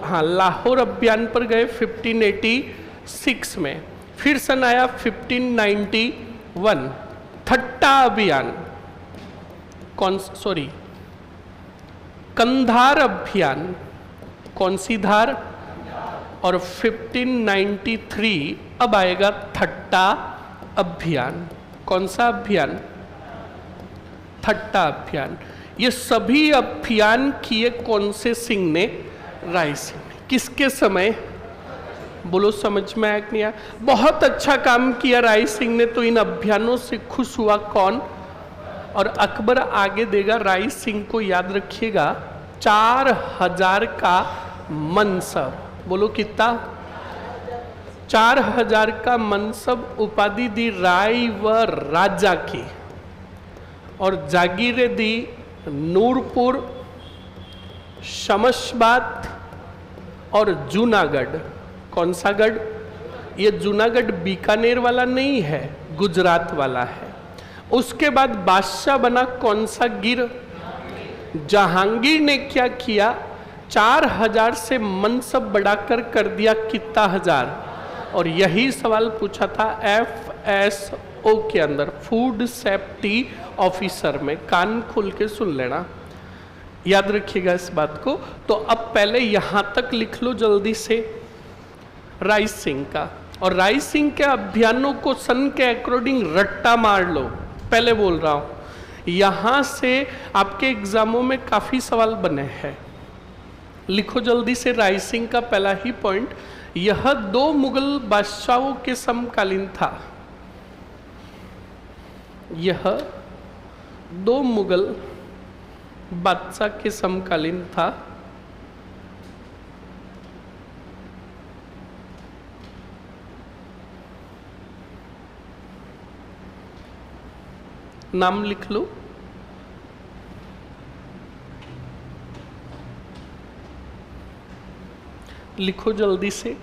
हाँ, लाहौर अभियान पर गए 1586 में। फिर सन आया 1591 थट्टा अभियान। कौन? सॉरी, कंधार अभियान। कौन सी धार? और 1593 अब आएगा थट्टा अभियान। कौन सा अभियान? थट्टा अभियान। ये सभी अभियान किए कौन से सिंह ने? राय सिंह ने। किसके समय? बोलो, समझ में आया कि नहीं आया? बहुत अच्छा काम किया राय सिंह ने, तो इन अभियानों से खुश हुआ कौन? और अकबर आगे देगा राय सिंह को, याद रखिएगा, 4000 का मनसब। बोलो कितना? 4000 का मनसब उपाधि दी राय व राजा की, और जागीरें दी नूरपुर, शमशबाद और जूनागढ़। कौन सा गढ़? ये जूनागढ़ बीकानेर वाला नहीं है, गुजरात वाला है। उसके बाद बादशाह बना कौन सा गिर? जहांगीर ने क्या किया? 4000 से मनसब बढ़ाकर कर दिया कितना हजार? और यही सवाल पूछा था FSO के अंदर, फूड सेफ्टी ऑफिसर में। कान खोल के सुन लेना, याद रखिएगा इस बात को। तो अब पहले यहां तक लिख लो जल्दी से राय सिंह का, और राय सिंह के अभियानों को सन के अकॉर्डिंग रट्टा मार लो। पहले बोल रहा हूं, यहां से आपके एग्जामों में काफी सवाल बने हैं। लिखो जल्दी से राय सिंह का पहला ही पॉइंट, यह 2 मुगल बादशाहों के समकालीन था। यह 2 मुगल बादशाह के समकालीन था। नाम लिख लो। लिखो जल्दी से,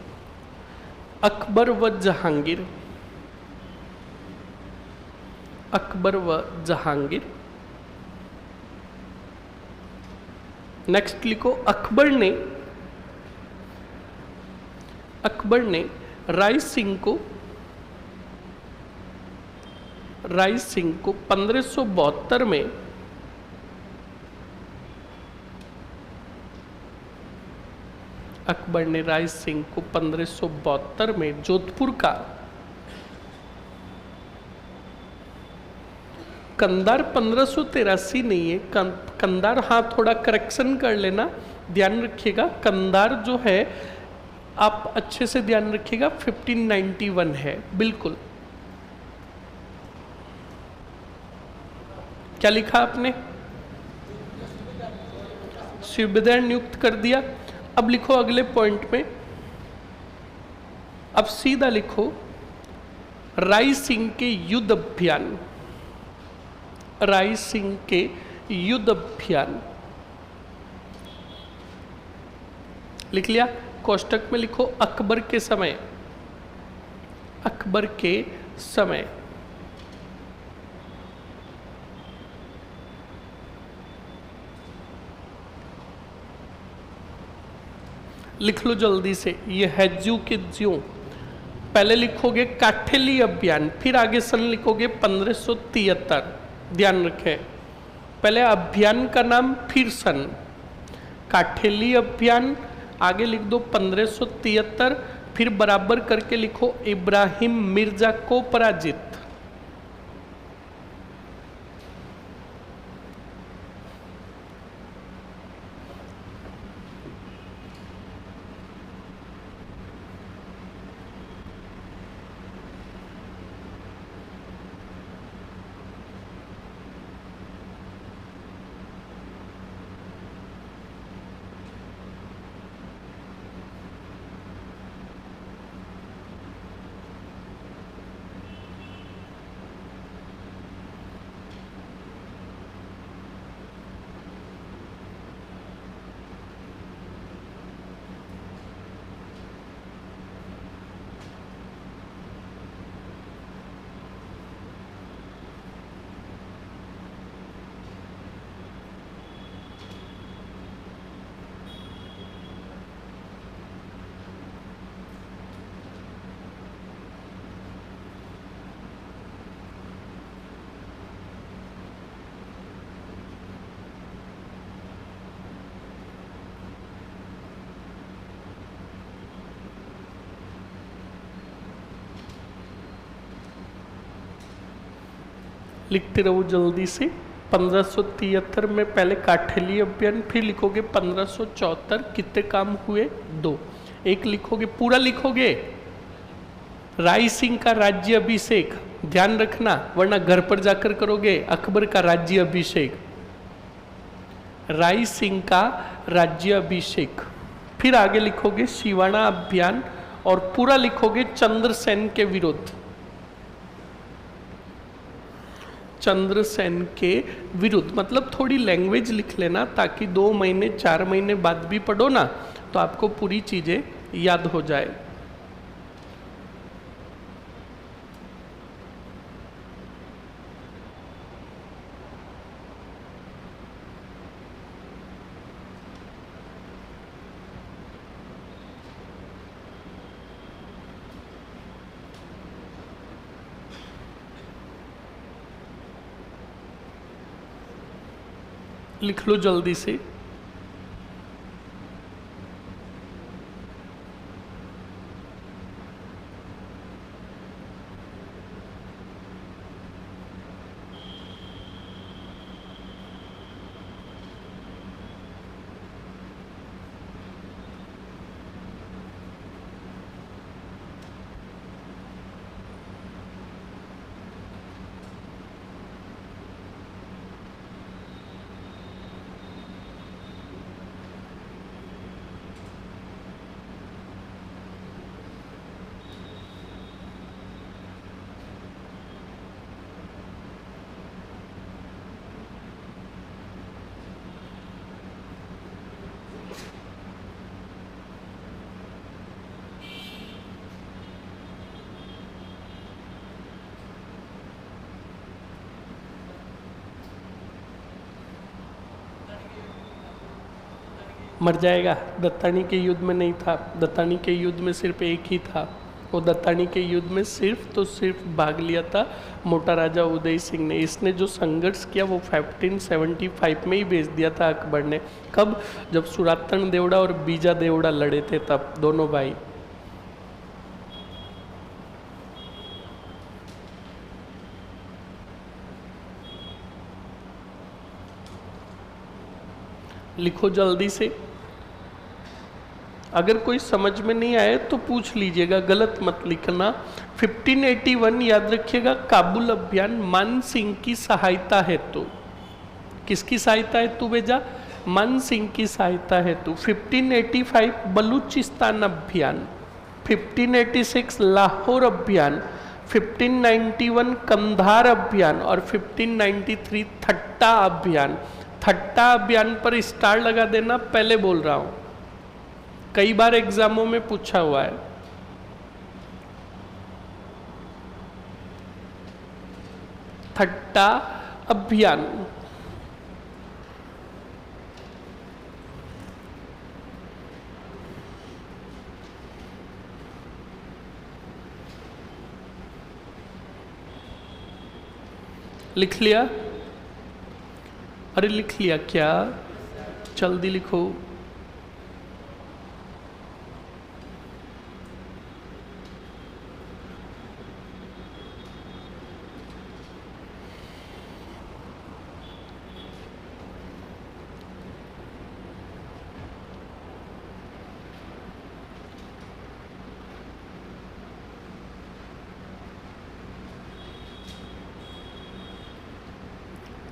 अकबर व जहांगीर। अकबर व जहांगीर। नेक्स्ट लिखो, अकबर ने राय सिंह को 1572 में अकबर ने राय सिंह को 1572 में जोधपुर का कंधार 1583 नहीं है, कंधार, हाँ थोड़ा करेक्शन कर लेना, ध्यान रखिएगा। कंधार जो है आप अच्छे से ध्यान रखिएगा 1591 है, बिल्कुल। क्या लिखा आपने? सूबेदार नियुक्त कर दिया। अब लिखो अगले पॉइंट में, अब सीधा लिखो राय सिंह के युद्ध अभियान। राय सिंह के युद्ध अभियान लिख लिया। कोष्टक में लिखो अकबर के समय अकबर के समय। लिख लो जल्दी से, ये है ज्यू के ज्यू। पहले लिखोगे काठेली अभियान, फिर आगे सन लिखोगे 1573। ध्यान रखें, पहले अभियान का नाम फिर सन। काठेली अभियान, आगे लिख दो 1573, फिर बराबर करके लिखो इब्राहिम मिर्जा को पराजित। लिखते रहो जल्दी से। 1573 में पहले काठेली अभियान, फिर लिखोगे 1574। कितने काम हुए? 2। एक लिखोगे, पूरा लिखोगे। राय सिंह का राज्य अभिषेक, ध्यान रखना वरना घर पर जाकर करोगे। अकबर का राज्य अभिषेक, राय सिंह का राज्य अभिषेक। फिर आगे लिखोगे सिवाना अभियान और पूरा लिखोगे चंद्रसेन के विरुद्ध। चंद्रसेन के विरुद्ध मतलब थोड़ी लैंग्वेज लिख लेना, ताकि 2 महीने 4 महीने बाद भी पढ़ो ना तो आपको पूरी चीजें याद हो जाए। लिख लो जल्दी से। मर जाएगा। दत्तानी के युद्ध में नहीं था, दत्तानी के युद्ध में सिर्फ एक ही था। वो दत्तानी के युद्ध में सिर्फ तो सिर्फ भाग लिया था मोटा राजा उदय सिंह ने। इसने जो संघर्ष किया वो 1575 में ही भेज दिया था अकबर ने। कब? जब सुरातन देवड़ा और बीजा देवड़ा लड़े थे, तब दोनों भाई। लिखो जल्दी से। अगर कोई समझ में नहीं आए तो पूछ लीजिएगा, गलत मत लिखना। 1581 याद रखिएगा, काबुल अभियान मान सिंह की सहायता हेतु। किसकी सहायता हेतु भेजा? मान सिंह की सहायता हेतु। 1585 बलूचिस्तान अभियान, 1586 लाहौर अभियान, 1591 कंधार अभियान और 1593 थट्टा अभियान। थट्टा अभियान पर स्टार लगा देना, पहले बोल रहा हूं, कई बार एग्जामों में पूछा हुआ है। थट्टा अभियान। लिख लिया? अरे लिख लिया क्या? जल्दी लिखो।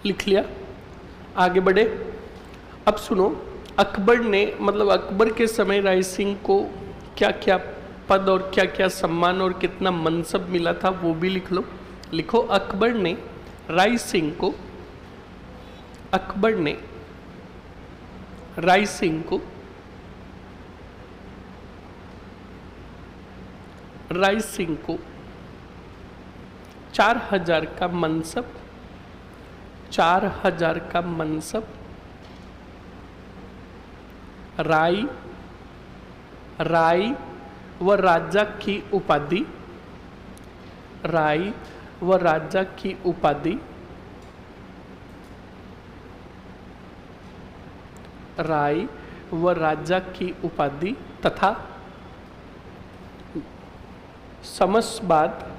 लिख लिया? आगे बढ़े। अब सुनो, अकबर ने मतलब अकबर के समय राय सिंह को क्या क्या पद और क्या क्या सम्मान और कितना मनसब मिला था वो भी लिख लो। लिखो, अकबर ने राय सिंह को, अकबर ने राय सिंह को राय सिंह को 4000 का मनसब, 4000 का मनसब, राय व राजा की उपाधि, राय व राजा की उपाधि, राय व राजा की उपाधि तथा शमशबाद,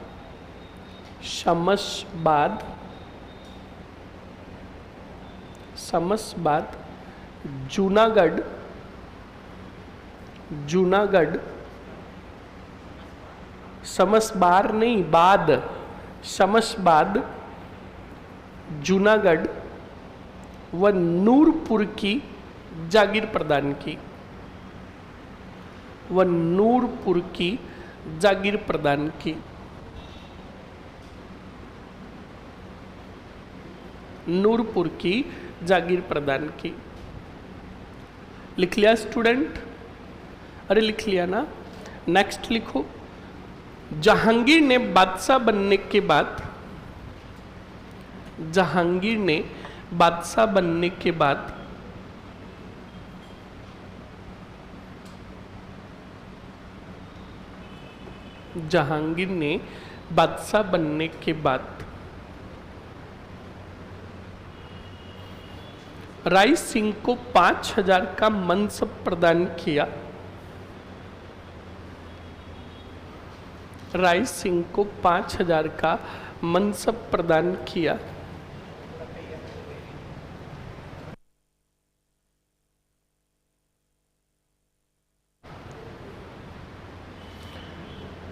शमशबाद, शमशबाद, जूनागढ़, जूनागढ़, शमशबार नहीं बाद, शमशबाद, जूनागढ़ व नूरपुर की जागीर प्रदान की, व नूरपुर की जागीर प्रदान की। नूरपुर की जागीर प्रदान की। लिख लिया स्टूडेंट? अरे लिख लिया ना? नेक्स्ट लिखो, जहांगीर ने बादशाह बनने के बाद, जहांगीर ने बादशाह बनने के बाद जहांगीर ने बादशाह बनने के बाद राय सिंह को 5000 का मनसब प्रदान किया, राय सिंह को 5000 का मनसब प्रदान किया।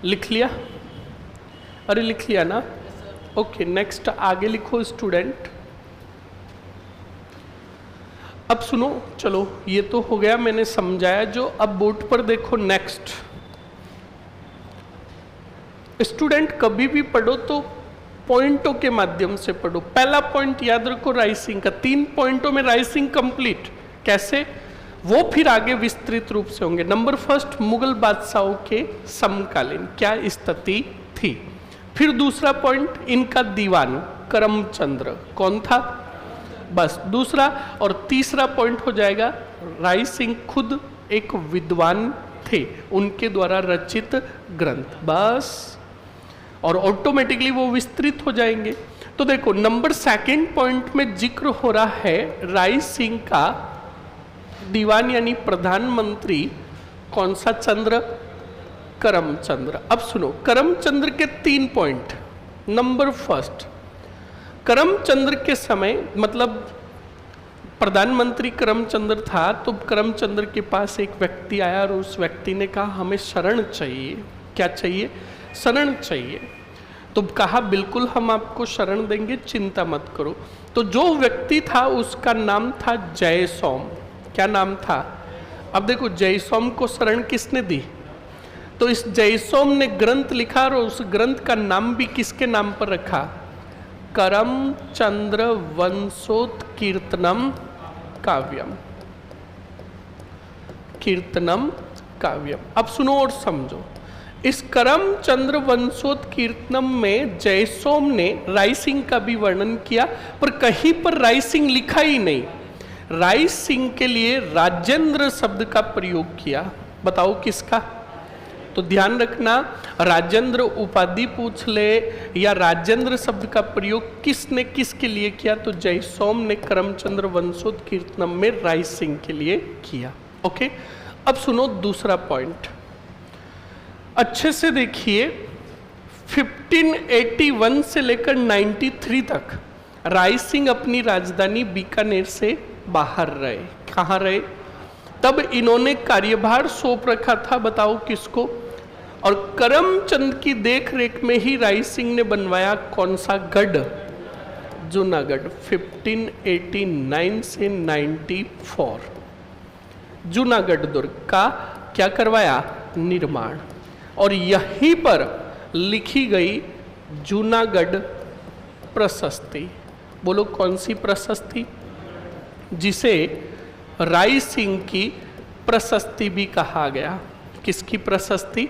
लिख लिया? अरे लिख लिया ना? ओके, नेक्स्ट आगे लिखो स्टूडेंट। अब सुनो, चलो ये तो हो गया, मैंने समझाया जो। अब बोर्ड पर देखो नेक्स्ट। स्टूडेंट कभी भी पढ़ो तो पॉइंटों के माध्यम से पढ़ो। पहला पॉइंट याद रखो राय सिंह का, 3 पॉइंटों में राय सिंह कंप्लीट। कैसे? वो फिर आगे विस्तृत रूप से होंगे। नंबर फर्स्ट, मुगल बादशाहों के समकालीन क्या स्थिति थी। फिर दूसरा पॉइंट, इनका दीवान करमचंद्र कौन था, बस दूसरा। और तीसरा पॉइंट हो जाएगा, राय सिंह खुद एक विद्वान थे, उनके द्वारा रचित ग्रंथ, बस। और ऑटोमेटिकली वो विस्तृत हो जाएंगे। तो देखो, नंबर सेकंड पॉइंट में जिक्र हो रहा है राय सिंह का दीवान यानी प्रधानमंत्री कौन सा चंद्र, करमचंद्र। अब सुनो, करमचंद्र के 3 पॉइंट। नंबर फर्स्ट, करमचंद्र के समय मतलब प्रधानमंत्री करमचंद्र था, तो करमचंद्र के पास एक व्यक्ति आया और उस व्यक्ति ने कहा हमें शरण चाहिए। क्या चाहिए? शरण चाहिए। तो कहा बिल्कुल हम आपको शरण देंगे, चिंता मत करो। तो जो व्यक्ति था उसका नाम था जयसोम। क्या नाम था? अब देखो, जयसोम को शरण किसने दी? तो इस जयसोम ने ग्रंथ लिखा और उस ग्रंथ का नाम भी किसके नाम पर रखा? करमचंद्र वंशोत्कीर्तनम काव्यम, कीर्तनम काव्यम। अब सुनो और समझो, इस करमचंद्र वंशोत्कीर्तनम में जयसोम ने रायसिंह का भी वर्णन किया, पर कहीं पर रायसिंह लिखा ही नहीं। रायसिंह के लिए राजेंद्र शब्द का प्रयोग किया। बताओ किसका? तो ध्यान रखना, राजेंद्र उपाधि पूछ ले या राजेंद्र शब्द का प्रयोग किसने किसके लिए किया, तो जयसोम ने करमचंद्र वंशोत्कीर्तनम में रायसिंह के लिए किया। ओके, अब सुनो दूसरा पॉइंट, अच्छे से देखिए। 1581 से लेकर 93 तक रायसिंह अपनी राजधानी बीकानेर से बाहर रहे। कहाँ रहे? तब इन्होंने कार्यभार सौंप रखा था, बताओ किसको? और करमचंद की देखरेख में ही रायसिंह ने बनवाया कौन सा गढ़? जूनागढ़। 1589 से 94 जूनागढ़ दुर्ग का क्या करवाया? निर्माण। और यहीं पर लिखी गई जूनागढ़ प्रशस्ति। बोलो कौन सी प्रशस्ति? जिसे रायसिंह की प्रशस्ति भी कहा गया। किसकी प्रशस्ति?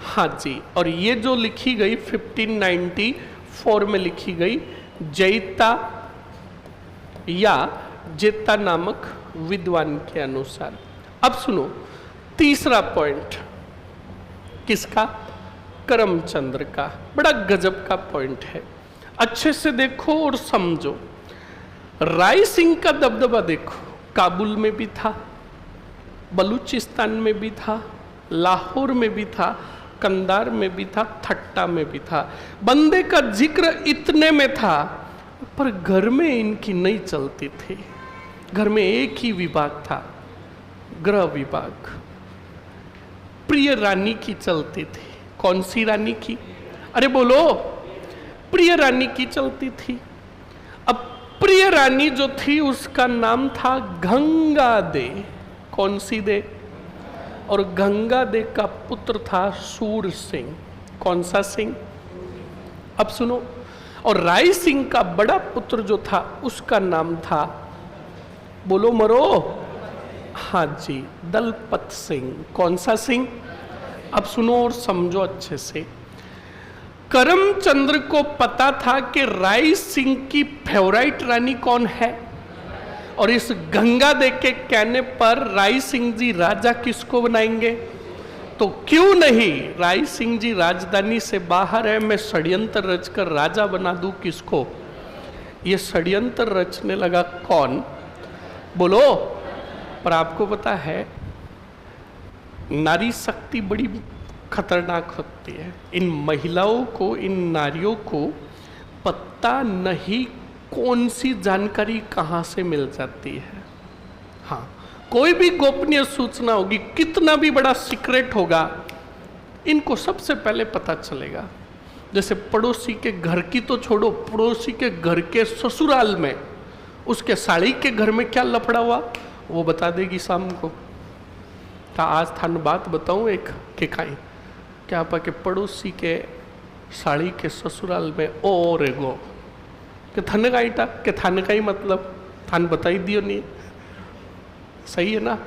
हाँ जी। और ये जो लिखी गई 1594 में लिखी गई जैता या जेता नामक विद्वान के अनुसार। अब सुनो तीसरा पॉइंट, किसका? करमचंद्र का। बड़ा गजब का पॉइंट है, अच्छे से देखो और समझो। रायसिंह का दबदबा देखो, काबुल में भी था, बलूचिस्तान में भी था, लाहौर में भी था, कंधार में भी था, ठट्टा में भी था। बंदे का जिक्र इतने में था, पर घर में इनकी नहीं चलती थी। घर में एक ही विभाग था, गृह विभाग। प्रिय रानी की चलती थी। कौन सी रानी की? अरे बोलो, प्रिय रानी की चलती थी। अब प्रिय रानी जो थी उसका नाम था गंगा दे। कौन सी दे? और गंगा दे का पुत्र था सूर सिंह। कौन सा सिंह? अब सुनो। और राय सिंह का बड़ा पुत्र जो था उसका नाम था, बोलो मरो, हाँ जी, दलपत सिंह। कौन सा सिंह? अब सुनो और समझो अच्छे से। करमचंद्र को पता था कि राय सिंह की फेवरेट रानी कौन है, और इस गंगा दे के कहने पर राय सिंह जी राजा किसको बनाएंगे? तो क्यों नहीं, राय सिंह जी राजधानी से बाहर है, मैं षड्यंत्र रचकर राजा बना दूं किसको? ये षड्यंत्र रचने लगा कौन? बोलो। पर आपको पता है नारी शक्ति बड़ी खतरनाक होती है। इन महिलाओं को, इन नारियों को पता नहीं कौन सी जानकारी कहाँ से मिल जाती है। हाँ, कोई भी गोपनीय सूचना होगी, कितना भी बड़ा सीक्रेट होगा, इनको सबसे पहले पता चलेगा। जैसे पड़ोसी के घर की तो छोड़ो, पड़ोसी के घर के ससुराल में उसके साड़ी के घर में क्या लफड़ा हुआ वो बता देगी शाम को। था आज थान बात बताऊं एक के खाई क्या पा के पड़ोसी के साड़ी के ससुराल में और एगो के थाने का ईटा के थाने का ही मतलब थान बताई दियो नहीं। सही है ना?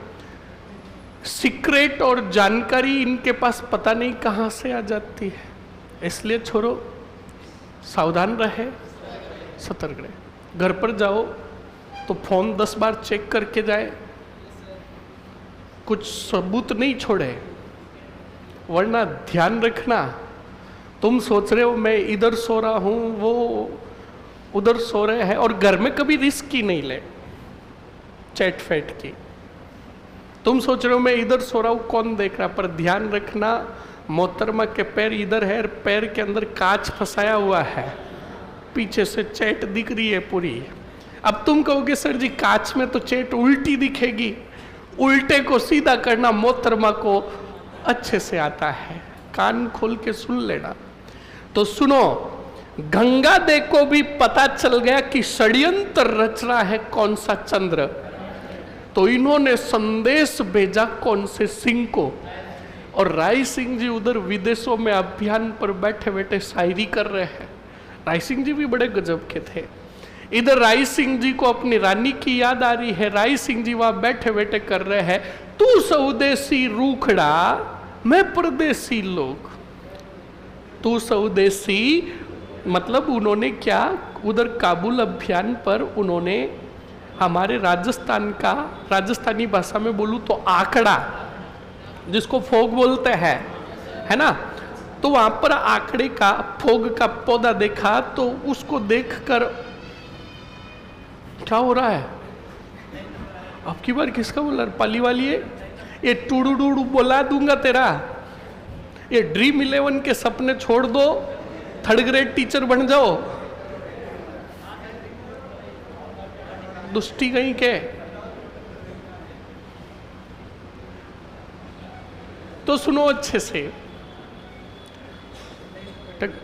सीक्रेट और जानकारी इनके पास पता नहीं कहाँ से आ जाती है। इसलिए छोड़ो, सावधान रहे, सतर्क रहे। घर पर जाओ तो फोन 10 बार चेक करके जाए, कुछ सबूत नहीं छोड़े, वरना ध्यान रखना तुम सोच रहे हो मैं इधर सो रहा हूँ, वो उधर सो रहे हैं, और घर में कभी रिस्क ही नहीं ले चैट फैट की। तुम सोच रहे हो मैं इधर सो रहा हूँ, कौन देख रहा? पर ध्यान रखना मोहतरमा के पैर इधर है, पैर के अंदर कांच फंसाया हुआ है, पीछे से चैट दिख रही है पूरी। अब तुम कहोगे सर जी कांच में तो चैट उल्टी दिखेगी। उल्टे को सीधा करना मोहतरमा को अच्छे से आता है, कान खोल के सुन लेना। तो सुनो, गंगा दे को भी पता चल गया कि षड्यंत्र रच रहा है कौन सा चंद्र, तो इन्होंने संदेश भेजा कौन से सिंह को। और राय सिंह जी उधर विदेशों में अभियान पर बैठे बैठे शायरी कर रहे हैं। राय सिंह जी भी बड़े गजब के थे। इधर राय सिंह जी को अपनी रानी की याद आ रही है, राय सिंह जी वहां बैठे बैठे कर रहे हैं, तू स्वदेशी रूखड़ा मैं परदेसी लोग, तू स्वदेशी। मतलब उन्होंने क्या, उधर काबुल अभियान पर उन्होंने हमारे राजस्थान का, राजस्थानी भाषा में बोलूं तो आंकड़ा, जिसको फोग बोलते हैं, है ना, तो वहां पर आंकड़े का, फोग का पौधा देखा तो उसको देखकर क्या हो रहा है? अब की बार किसका बोला? पाली वाली है ये, टूडू डूडू बोला दूंगा तेरा। ये ड्रीम 11 के सपने छोड़ दो, थर्ड ग्रेड टीचर बन जाओ, दुष्टी कहीं के। तो सुनो अच्छे से,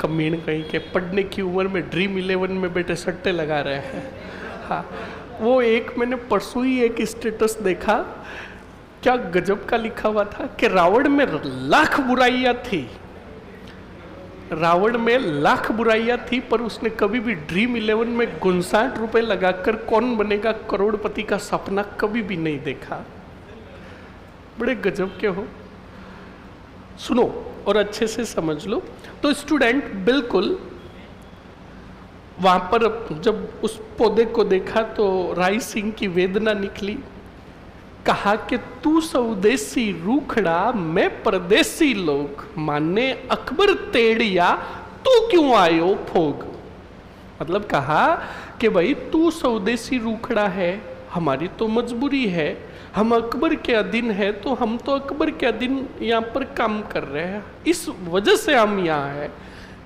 कमीन कहीं के, पढ़ने की उम्र में ड्रीम 11 में बेटे सट्टे लगा रहे हैं। हाँ, वो एक मैंने परसों ही एक स्टेटस देखा, क्या गजब का लिखा हुआ था कि रावण में लाख बुराइयां थी, रावण में लाख बुराइयां थी, पर उसने कभी भी ड्रीम 11 में 59 रुपए लगाकर कौन बनेगा करोड़पति का सपना कभी भी नहीं देखा। बड़े गजब के हो। सुनो और अच्छे से समझ लो। तो स्टूडेंट बिल्कुल वहां पर जब उस पौधे को देखा तो राय सिंह की वेदना निकली। कहा कि तू स्वदेशी रूखड़ा, मैं परदेसी लोग, माने अकबर तेड़िया, तू क्यों आयो फोग। मतलब कहा कि भाई तू स्वदेशी रूखड़ा है, हमारी तो मजबूरी है, हम अकबर के अधीन है, तो हम तो अकबर के अधीन यहाँ पर काम कर रहे हैं, इस वजह से हम यहाँ हैं।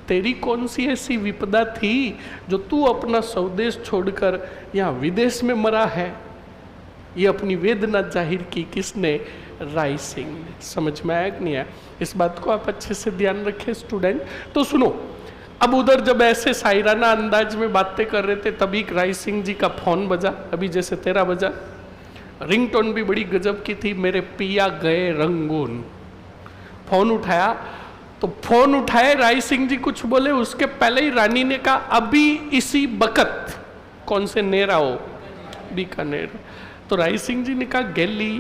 तेरी कौन सी ऐसी विपदा थी जो तू अपना स्वदेश छोड़कर यहाँ विदेश में मरा है। ये अपनी वेदना जाहिर की किसने? राय सिंह ने। समझ में आया कि नहीं आया? इस बात को आप अच्छे से ध्यान रखें स्टूडेंट। तो सुनो, अब उधर जब ऐसे शायराना अंदाज में बातें कर रहे थे तभी राय सिंह जी का फोन बजा, अभी जैसे तेरा बजा। रिंगटोन भी बड़ी गजब की थी, मेरे पिया गए रंगून। फोन उठाया तो फोन उठाए राय सिंह जी कुछ बोले, उसके पहले ही रानी ने कहा अभी इसी बकत। कौन से नेर आओ? बीकानेर। तो राय सिंह जी ने कहा गैली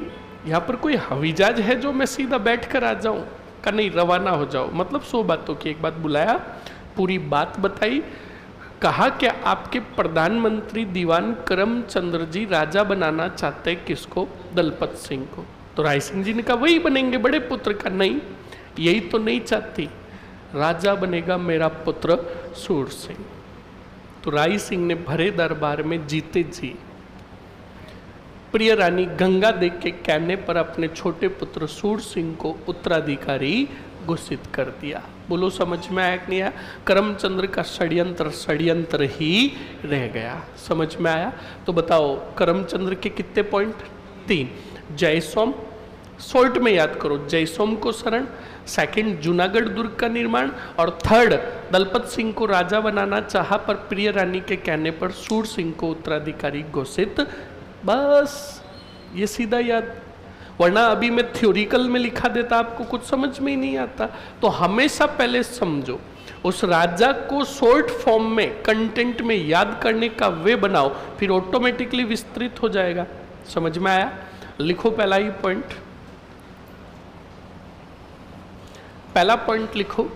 यहाँ पर कोई हवाई जहाज है जो मैं सीधा बैठ कर आ जाऊं? का नहीं, रवाना हो जाओ। मतलब 100 बातों की एक बात बुलाया, पूरी बात बताई। कहा कि आपके प्रधानमंत्री दीवान करमचंद्र जी राजा बनाना चाहते किसको? दलपत सिंह को। तो राय सिंह जी ने कहा वही बनेंगे बड़े पुत्र का। नहीं, यही तो नहीं चाहती, राजा बनेगा मेरा पुत्र सूर सिंह। तो राय सिंह ने भरे दरबार में जीते जी प्रिय रानी गंगा देव के कहने पर अपने छोटे पुत्र सूर सिंह को उत्तराधिकारी घोषित कर दिया। बोलो समझ में आया कि नहीं आया? करमचंद्र का षड्यंत्र ही रह गया। समझ में आया? तो बताओ करमचंद्र के कितने पॉइंट? 3। जयसोम, शॉर्ट में याद करो, जयसोम को शरण, सेकंड जूनागढ़ दुर्ग का निर्माण, और थर्ड दलपत सिंह को राजा बनाना चाहा पर प्रिय रानी के कहने पर सूर सिंह को उत्तराधिकारी घोषित। बस ये सीधा याद, वरना अभी मैं थ्योरिकल में लिखा देता आपको कुछ समझ में ही नहीं आता। तो हमेशा पहले समझो, उस राजा को शॉर्ट फॉर्म में कंटेंट में याद करने का वे बनाओ, फिर ऑटोमेटिकली विस्तृत हो जाएगा। समझ में आया? लिखो पहला ही पॉइंट, पहला पॉइंट लिखो,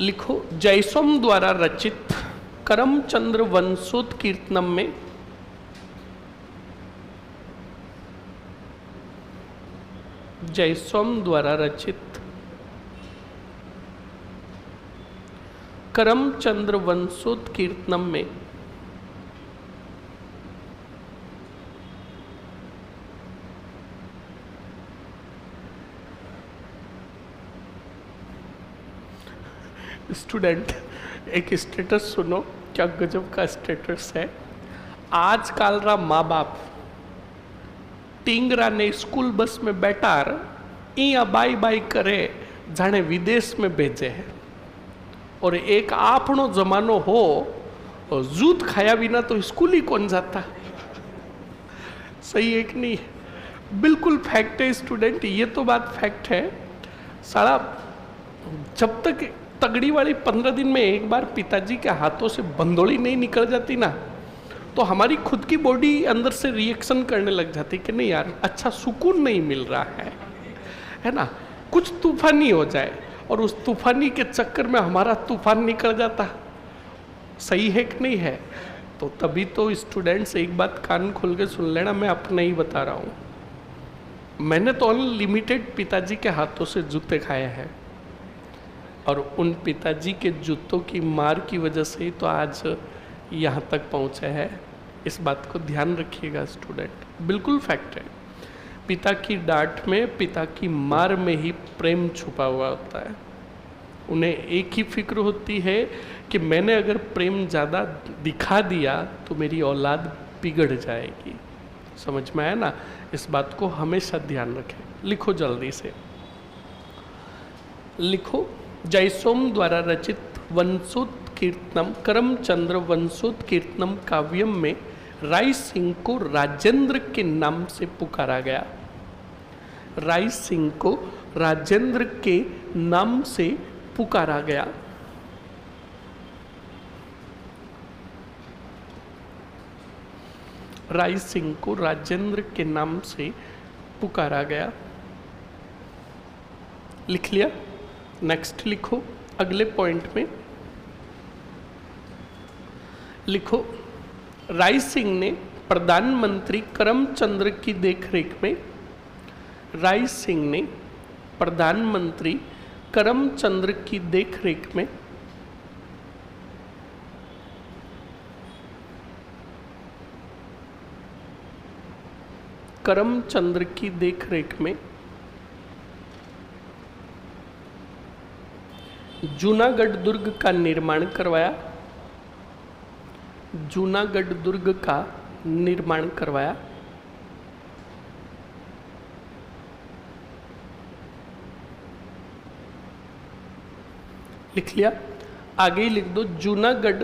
लिखो जयसोम द्वारा रचित करमचंद्र वंशोत्कीर्तनम में जयसोम द्वारा रचित करमचंद्र वंशोत्कीर्तनम में स्टूडेंट एक स्टेटस सुनो, क्या गजब का स्टेटस है। आजकल रा माँ बाप टींगरा ने स्कूल बस में बैठार इया बाई बाई करे जाने विदेश में भेजे है, और एक आपनो जमानो हो जूत खाया बिना तो स्कूल ही कौन जाता। सही है कि नहीं? बिल्कुल फैक्ट है स्टूडेंट, ये तो बात फैक्ट है। सारा जब तक तगड़ी वाली 15 दिन में एक बार पिताजी के हाथों से बंदोली नहीं निकल जाती ना, तो हमारी खुद की बॉडी अंदर से रिएक्शन करने लग जाती कि नहीं यार, अच्छा सुकून नहीं मिल रहा है ना, कुछ तूफानी हो जाए, और उस तूफानी के चक्कर में हमारा तूफान निकल जाता। सही है कि नहीं है? तो तभी तो स्टूडेंट्स एक बात कान खोल के सुन लेना, मैं अपना ही बता रहा हूँ। मैंने तो अनलिमिटेड पिताजी के हाथों से जूते खाए हैं, और उन पिताजी के जूतों की मार की वजह से ही तो आज यहाँ तक पहुँचे हैं। इस बात को ध्यान रखिएगा स्टूडेंट, बिल्कुल फैक्ट है। पिता की डांट में, पिता की मार में ही प्रेम छुपा हुआ होता है। उन्हें एक ही फिक्र होती है कि मैंने अगर प्रेम ज़्यादा दिखा दिया तो मेरी औलाद बिगड़ जाएगी। समझ में आया ना? इस बात को हमेशा ध्यान रखें। लिखो जल्दी से, लिखो। जयसोम द्वारा रचित वंशोत्कीर्तनम करमचंद्र वंशोत्कीर्तनम काव्यम में राय सिंह को राजेंद्र के नाम से पुकारा गया। राय सिंह को राजेंद्र के नाम से पुकारा गया। राय सिंह को राजेंद्र के नाम से पुकारा गया। लिख लिया? नेक्स्ट लिखो, अगले पॉइंट में लिखो। राय सिंह ने प्रधानमंत्री करमचंद्र की देखरेख में, राय सिंह ने प्रधानमंत्री करमचंद्र की देखरेख में करमचंद्र की देखरेख में जूनागढ़ दुर्ग का निर्माण करवाया। जूनागढ़ दुर्ग का निर्माण करवाया। लिख लिया? आगे ही लिख दो, जूनागढ़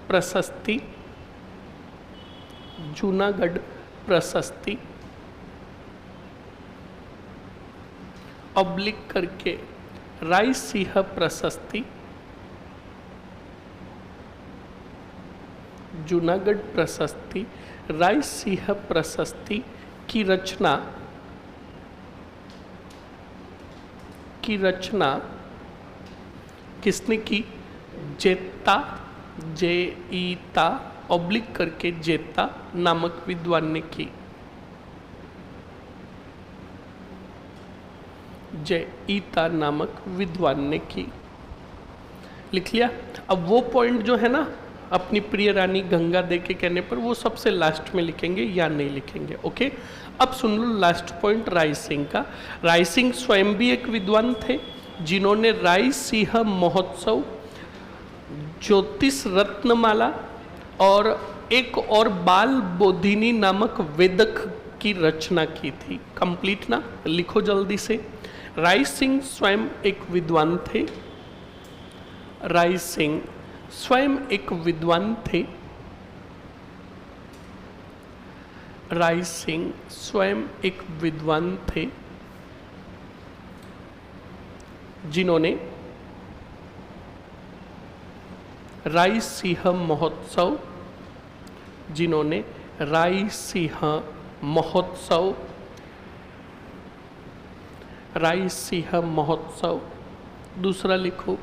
प्रशस्ति, जूनागढ़ प्रशस्ति ऑब्लिक करके राय सिंह प्रशस्ति, जूनागढ़ प्रशस्ति, राय सिंह प्रशस्ति की रचना किसने की? जेता, जेईता ऑब्लिक करके जेता नामक विद्वान ने की। जेईता नामक विद्वान ने की। लिख लिया? अब वो पॉइंट जो है ना, अपनी प्रिय रानी गंगा दे के कहने पर, वो सबसे लास्ट में लिखेंगे या नहीं लिखेंगे। ओके, अब सुन लो लास्ट पॉइंट राय सिंह का। राय सिंह स्वयं भी एक विद्वान थे, जिन्होंने राय सिंह महोत्सव, ज्योतिष रत्नमाला और एक और बाल बोधिनी नामक वेदक की रचना की थी। कंप्लीट ना? लिखो जल्दी से। राय सिंह स्वयं एक विद्वान थे। राय सिंह स्वयं एक विद्वान थे। राय सिंह स्वयं एक विद्वान थे, जिन्होंने राय सिंह महोत्सव, जिन्होंने राय सिंह महोत्सव, राय सिंह महोत्सव, दूसरा लिखो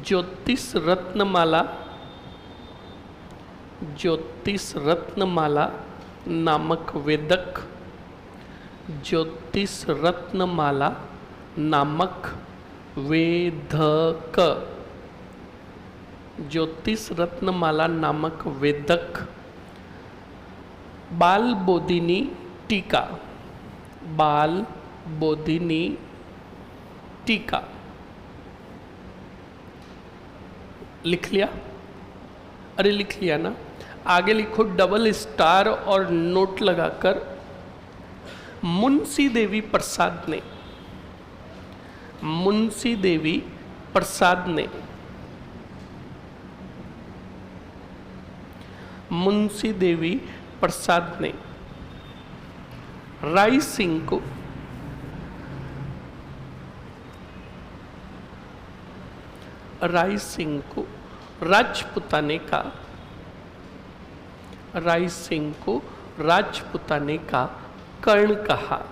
ज्योतिष रत्नमाला, ज्योतिष रत्नमाला नामक वेदक, ज्योतिष रत्नमाला नामक वेदक, ज्योतिष रत्नमाला नामक वेदक, बाल बोधिनी टीका, बाल बोधिनी टीका। लिख लिया? अरे लिख लिया ना? आगे लिखो डबल स्टार और नोट लगाकर, मुंशी देवी प्रसाद ने, मुंशी देवी प्रसाद ने, मुंशी देवी प्रसाद ने राय सिंह को राजपुताने का राय सिंह को राजपुताने का कर्ण कहा।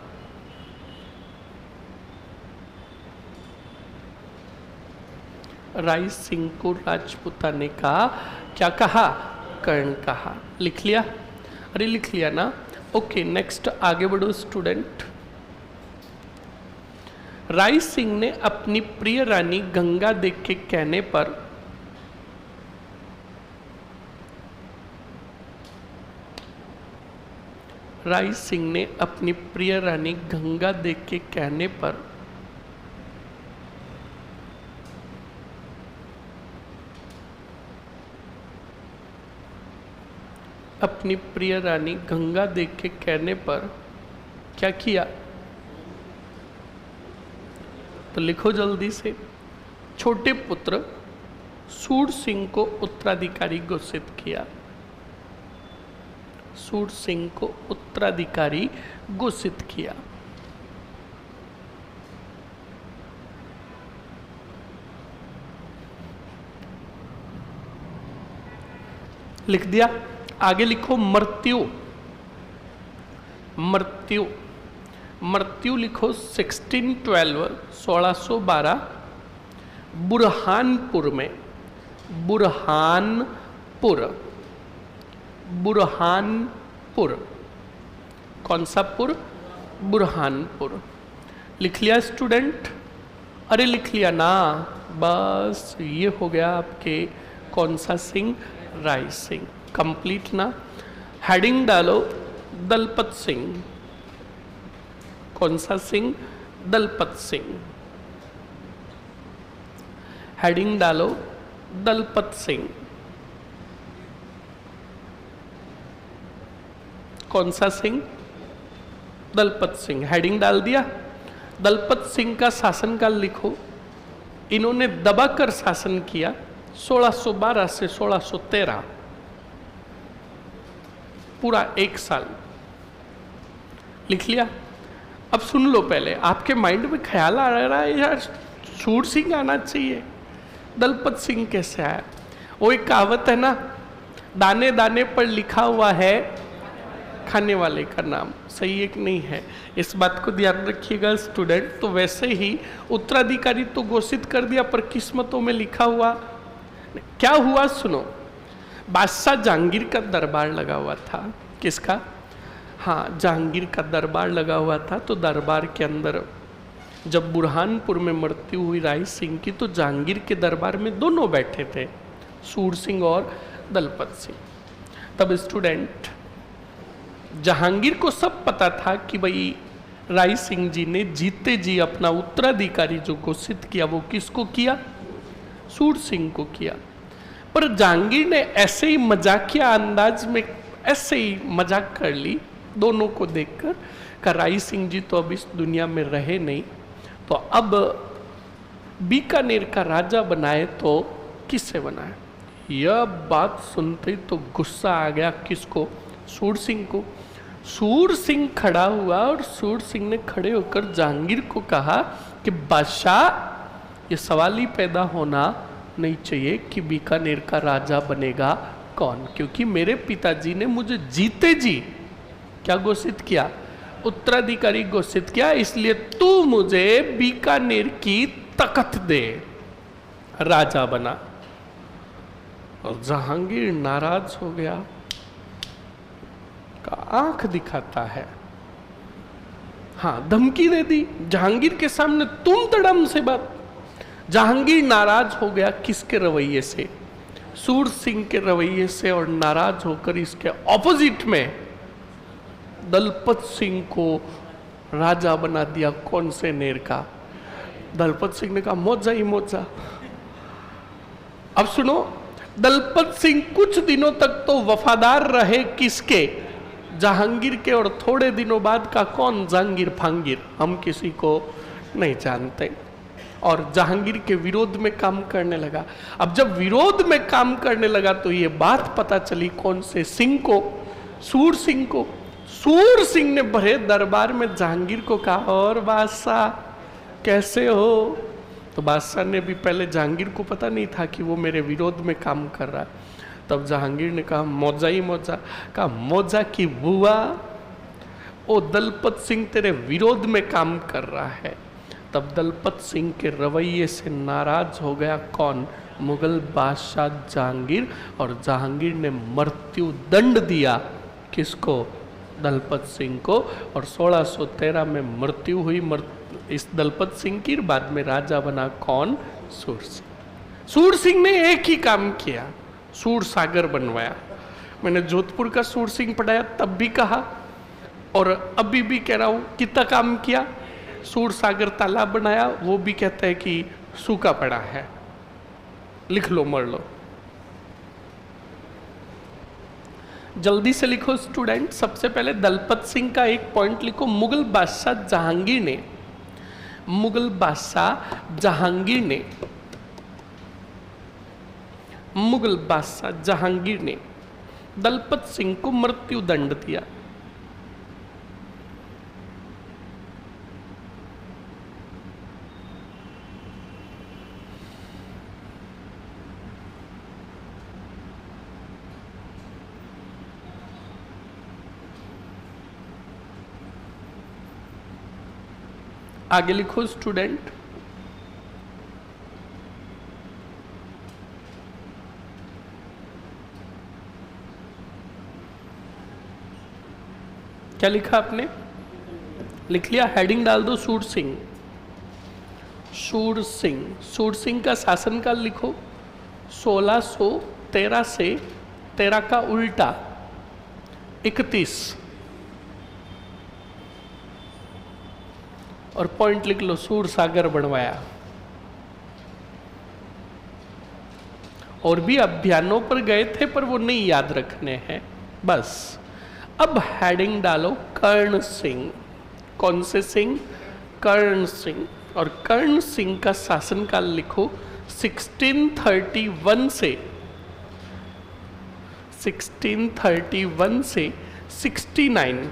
राय सिंह को राजपुताने का क्या कहा? कर्ण कहा। लिख लिया? अरे लिख लिया ना? ओके, नेक्स्ट आगे बढ़ो स्टूडेंट। राय सिंह ने अपनी प्रिय रानी गंगा देख के कहने पर राय सिंह ने अपनी प्रिय रानी गंगा देख के कहने पर अपनी प्रिय रानी गंगा देख के कहने पर क्या किया? तो लिखो जल्दी से। छोटे पुत्र सूर सिंह को उत्तराधिकारी घोषित किया। सूर सिंह को उत्तराधिकारी घोषित किया। लिख दिया? आगे लिखो मृत्यु। मृत्यु मृत्यु लिखो 1612 बुरहानपुर में। बुरहानपुर बुरहानपुर कौन सा पुर? बुरहानपुर। लिख लिया स्टूडेंट? अरे लिख लिया ना? बस ये हो गया आपके कौन सा सिंह? राय सिंह। कंप्लीट ना? हेडिंग डालो दलपत सिंह। कौन सा सिंह? दलपत सिंह। हेडिंग डालो दलपत सिंह। कौन सा सिंह? दलपत सिंह। हेडिंग डाल दिया? दलपत सिंह का शासनकाल लिखो। इन्होंने दबाकर शासन किया 1612 से 1613, पूरा 1 साल। लिख लिया? अब सुन लो, पहले आपके माइंड में ख्याल आ रहा है यार सूर सिंह आना चाहिए, दलपत सिंह कैसे आया? वो एक कहावत है ना, दाने दाने पर लिखा हुआ है खाने वाले का नाम। सही है कि नहीं है? इस बात को ध्यान रखिएगा स्टूडेंट। तो वैसे ही उत्तराधिकारी तो घोषित कर दिया, पर किस्मतों में लिखा हुआ क्या हुआ सुनो। बादशाह जहांगीर का दरबार लगा हुआ था। किसका? हाँ, जहांगीर का दरबार लगा हुआ था। तो दरबार के अंदर जब बुरहानपुर में मृत्यु हुई राय सिंह की, तो जहांगीर के दरबार में दोनों बैठे थे, सूर सिंह और दलपत सिंह। तब स्टूडेंट जहांगीर को सब पता था कि भाई राय सिंह जी ने जीते जी अपना उत्तराधिकारी जो घोषित किया वो किसको किया? सूर सिंह को किया। पर जहांगीर ने ऐसे ही मजाकिया अंदाज में ऐसे ही मजाक कर ली दोनों को देखकर कि राय सिंह जी तो अब इस दुनिया में रहे नहीं, तो अब बीकानेर का राजा बनाए तो किससे बनाए? यह बात सुनते तो गुस्सा आ गया किसको? सूर सिंह को। सूर सिंह खड़ा हुआ और सूर सिंह ने खड़े होकर जहांगीर को कहा कि बादशाह, ये सवाल ही पैदा होना नहीं चाहिए कि बीकानेर का राजा बनेगा कौन, क्योंकि मेरे पिताजी ने मुझे जीते जी क्या घोषित किया? उत्तराधिकारी घोषित किया, इसलिए तू मुझे बीकानेर की तख्त दे, राजा बना। और जहांगीर नाराज हो गया, का आंख दिखाता है। हाँ, धमकी दे दी जहांगीर के सामने, तुम तड़म से बात। जहांगीर नाराज हो गया किसके रवैये से? सूर सिंह के रवैये से। और नाराज होकर इसके ऑपोजिट में दलपत सिंह को राजा बना दिया। कौन से नेर का? दलपत सिंह ने कहा मौजा ही मौजा। अब सुनो, दलपत सिंह कुछ दिनों तक तो वफादार रहे किसके? जहांगीर के। और थोड़े दिनों बाद का कौन? जहांगीर फांगीर, हम किसी को नहीं जानते। और जहांगीर के विरोध में काम करने लगा। अब जब विरोध में काम करने लगा तो ये बात पता चली कौन से सिंह को? सूर सिंह को। सूर सिंह ने भरे दरबार में जहांगीर को कहा, और बादशाह कैसे हो? तो बादशाह ने भी, पहले जहांगीर को पता नहीं था कि वो मेरे विरोध में काम कर रहा है। तब जहांगीर ने कहा मौजा ही मौजा। कहा मौजा की बुआ, ओ दलपत सिंह तेरे विरोध में काम कर रहा है। तब दलपत सिंह के रवैये से नाराज हो गया कौन? मुगल बादशाह जहांगीर। और जहांगीर ने मृत्यु दंड दिया किसको? दलपत सिंह को। और 1613 में मृत्यु हुई इस दलपत सिंह की। बाद में राजा बना कौन? सूर सिंह। सूर सिंह ने एक ही काम किया, सूर सागर बनवाया। मैंने जोधपुर का सूर सिंह पढ़ाया तब भी कहा और अभी भी कह रहा हूं, कितना काम किया? सूर सागर तालाब बनाया, वो भी कहते हैं कि सूखा पड़ा है। लिख लो, मर लो, जल्दी से लिखो स्टूडेंट। सबसे पहले दलपत सिंह का एक पॉइंट लिखो। मुगल बादशाह जहांगीर ने, मुगल बादशाह जहांगीर ने, मुगल बादशाह जहांगीर ने दलपत सिंह को मृत्यु दंड दिया। आगे लिखो स्टूडेंट। क्या लिखा आपने? लिख लिया? हेडिंग डाल दो सूर सिंह। सूर सिंह, सूर सिंह का शासनकाल लिखो 1613 से 13 का उल्टा 31। और पॉइंट लिख लो, सूर सागर बनवाया। और भी अभियानों पर गए थे पर वो नहीं याद रखने हैं बस। अब हेडिंग डालो कर्ण सिंह। कौन से सिंह? कर्ण सिंह। और कर्ण सिंह का शासनकाल लिखो 1631 से 69।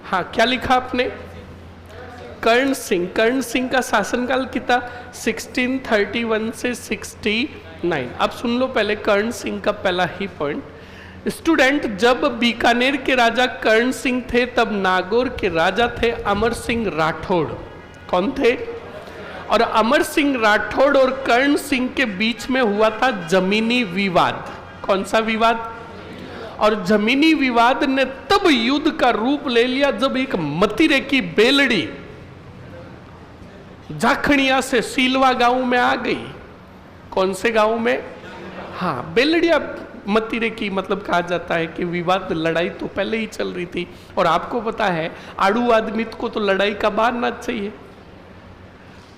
हाँ, क्या लिखा आपने? कर्ण सिंह। कर्ण सिंह का शासनकाल कितना? 1631 से 69। अब सुन लो पहले कर्ण सिंह का पहला ही पॉइंट। स्टूडेंट, जब बीकानेर के राजा कर्ण सिंह थे तब नागौर के राजा थे अमर सिंह राठौड़। कौन थे? और अमर सिंह राठौड़ और कर्ण सिंह के बीच में हुआ था जमीनी विवाद। कौन सा विवाद? और जमीनी विवाद ने तब युद्ध का रूप ले लिया जब एक मतिरे की बेलड़ी जाखड़िया से सीलवा गांव में आ गई। कौन से गांव में? हाँ, बेलड़िया मतिरे की मतलब कहा जाता है कि विवाद, लड़ाई तो पहले ही चल रही थी। और आपको पता है आड़ू आदमी को तो लड़ाई का बहाना चाहिए।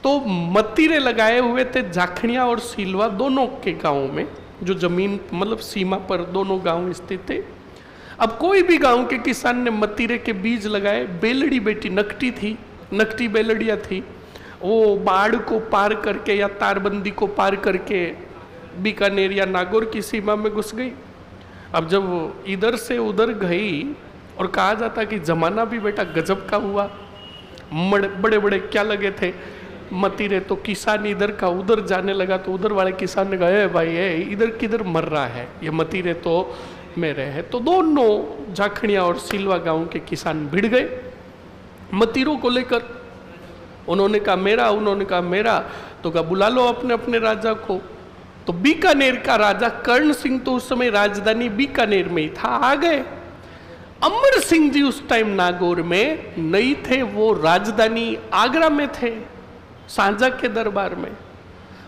तो मतिरे लगाए हुए थे जाखड़िया और सीलवा दोनों के गांव में, जो जमीन मतलब सीमा पर दोनों गांव स्थित थे। अब कोई भी गांव के किसान ने मतिरे के बीज लगाए। बेलड़ी बेटी नकटी थी, नकटी बेलड़िया थी। वो बाढ़ को पार करके या तारबंदी को पार करके बीकानेर या नागौर की सीमा में घुस गई। अब जब वो इधर से उधर गई, और कहा जाता कि जमाना भी बेटा गजब का हुआ। बड़े बड़े क्या लगे थे मतिरे, तो किसान इधर का उधर जाने लगा। तो उधर वाले किसान ने कहा, भाई इधर किधर मर रहा है, ये मतिरे तो मेरे हैं। तो दोनों जाखड़िया और सिलवा गांव के किसान भिड़ गए मतिरों को लेकर। उन्होंने कहा मेरा, उन्होंने कहा मेरा। तो कहा बुला लो अपने अपने राजा को। तो बीकानेर का राजा कर्ण सिंह तो उस समय राजधानी बीकानेर में ही था, आ गए। अमर सिंह जी उस टाइम नागौर में नहीं थे, वो राजधानी आगरा में थे, शाहजहां के दरबार में।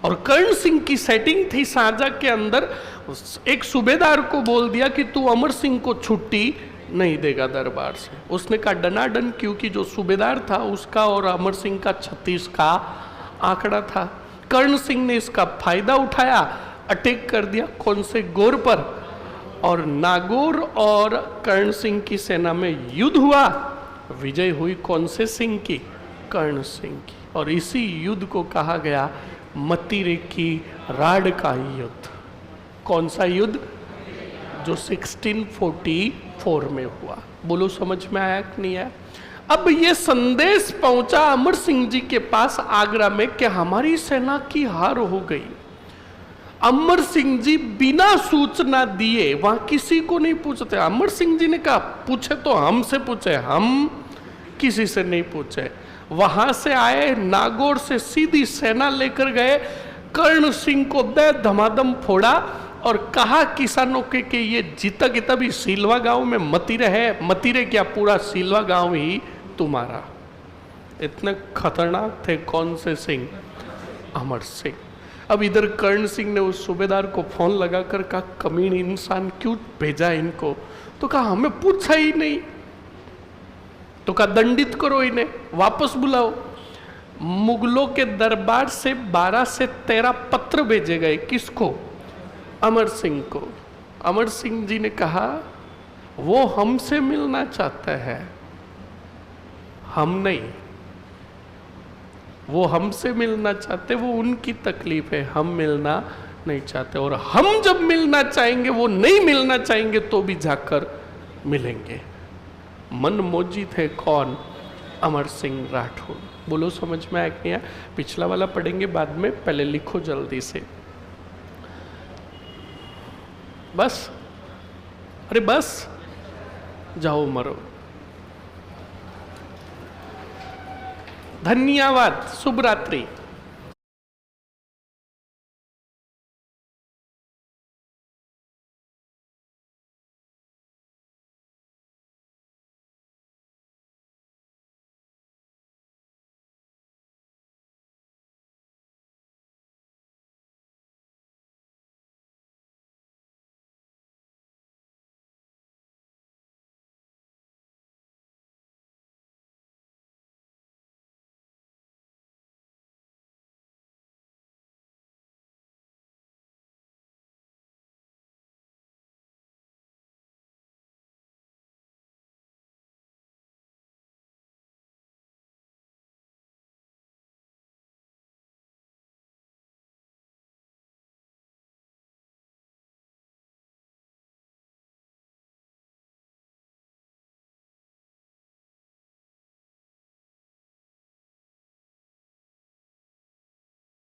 और कर्ण सिंह की सेटिंग थी शाहजहां के अंदर। एक सूबेदार को बोल दिया कि तू अमर सिंह को छुट्टी नहीं देगा दरबार से। उसने कहा डनाडन, क्योंकि जो सूबेदार था उसका और अमर सिंह का 36 का आंकड़ा था। कर्ण सिंह ने इसका फायदा उठाया, अटैक कर दिया। कौन से? गौर पर। और नागौर और कर्ण सिंह की सेना में युद्ध हुआ। विजय हुई कौन से सिंह की? कर्ण सिंह की, और इसी युद्ध को कहा गया मतिरे की राड का युद्ध। कौन सा युद्ध? जो 1644 में हुआ। बोलो समझ में आया कि नहीं आया? अब ये संदेश पहुंचा अमर सिंह जी के पास आगरा में कि हमारी सेना की हार हो गई। अमर सिंह जी बिना सूचना दिए, वहां किसी को नहीं पूछते, अमर सिंह जी ने कहा पूछे तो हमसे पूछे, हम किसी से नहीं पूछे। वहां से आए, नागौर से सीधी सेना लेकर गए, कर्ण सिंह को दे धमाधम फोड़ा और कहा किसानों के कि ये जीता की तभी सीलवा गांव में मतिरे है, मतिरे क्या पूरा सीलवा गांव ही तुम्हारा। इतने खतरनाक थे कौन से सिंह? अमर सिंह। अब इधर कर्ण सिंह ने उस सूबेदार को फोन लगाकर कहा कमीन इंसान क्यों भेजा इनको? तो कहा हमें पूछा ही नहीं। तो कहा दंडित करो इन्हें, वापस बुलाओ। मुगलों के दरबार से 12 से 13 पत्र भेजे गए। किसको? अमर सिंह को। अमर सिंह जी ने कहा वो हमसे मिलना चाहता है, हम नहीं। वो हमसे मिलना चाहते, वो उनकी तकलीफ है, हम मिलना नहीं चाहते। और हम जब मिलना चाहेंगे वो नहीं मिलना चाहेंगे तो भी जाकर मिलेंगे। मन मौजी थे कौन? अमर सिंह राठौर। बोलो समझ में आया कि? पिछला वाला पढ़ेंगे बाद में, पहले लिखो जल्दी से। बस, अरे बस, जाओ मरो। धन्यवाद, शुभ रात्रि।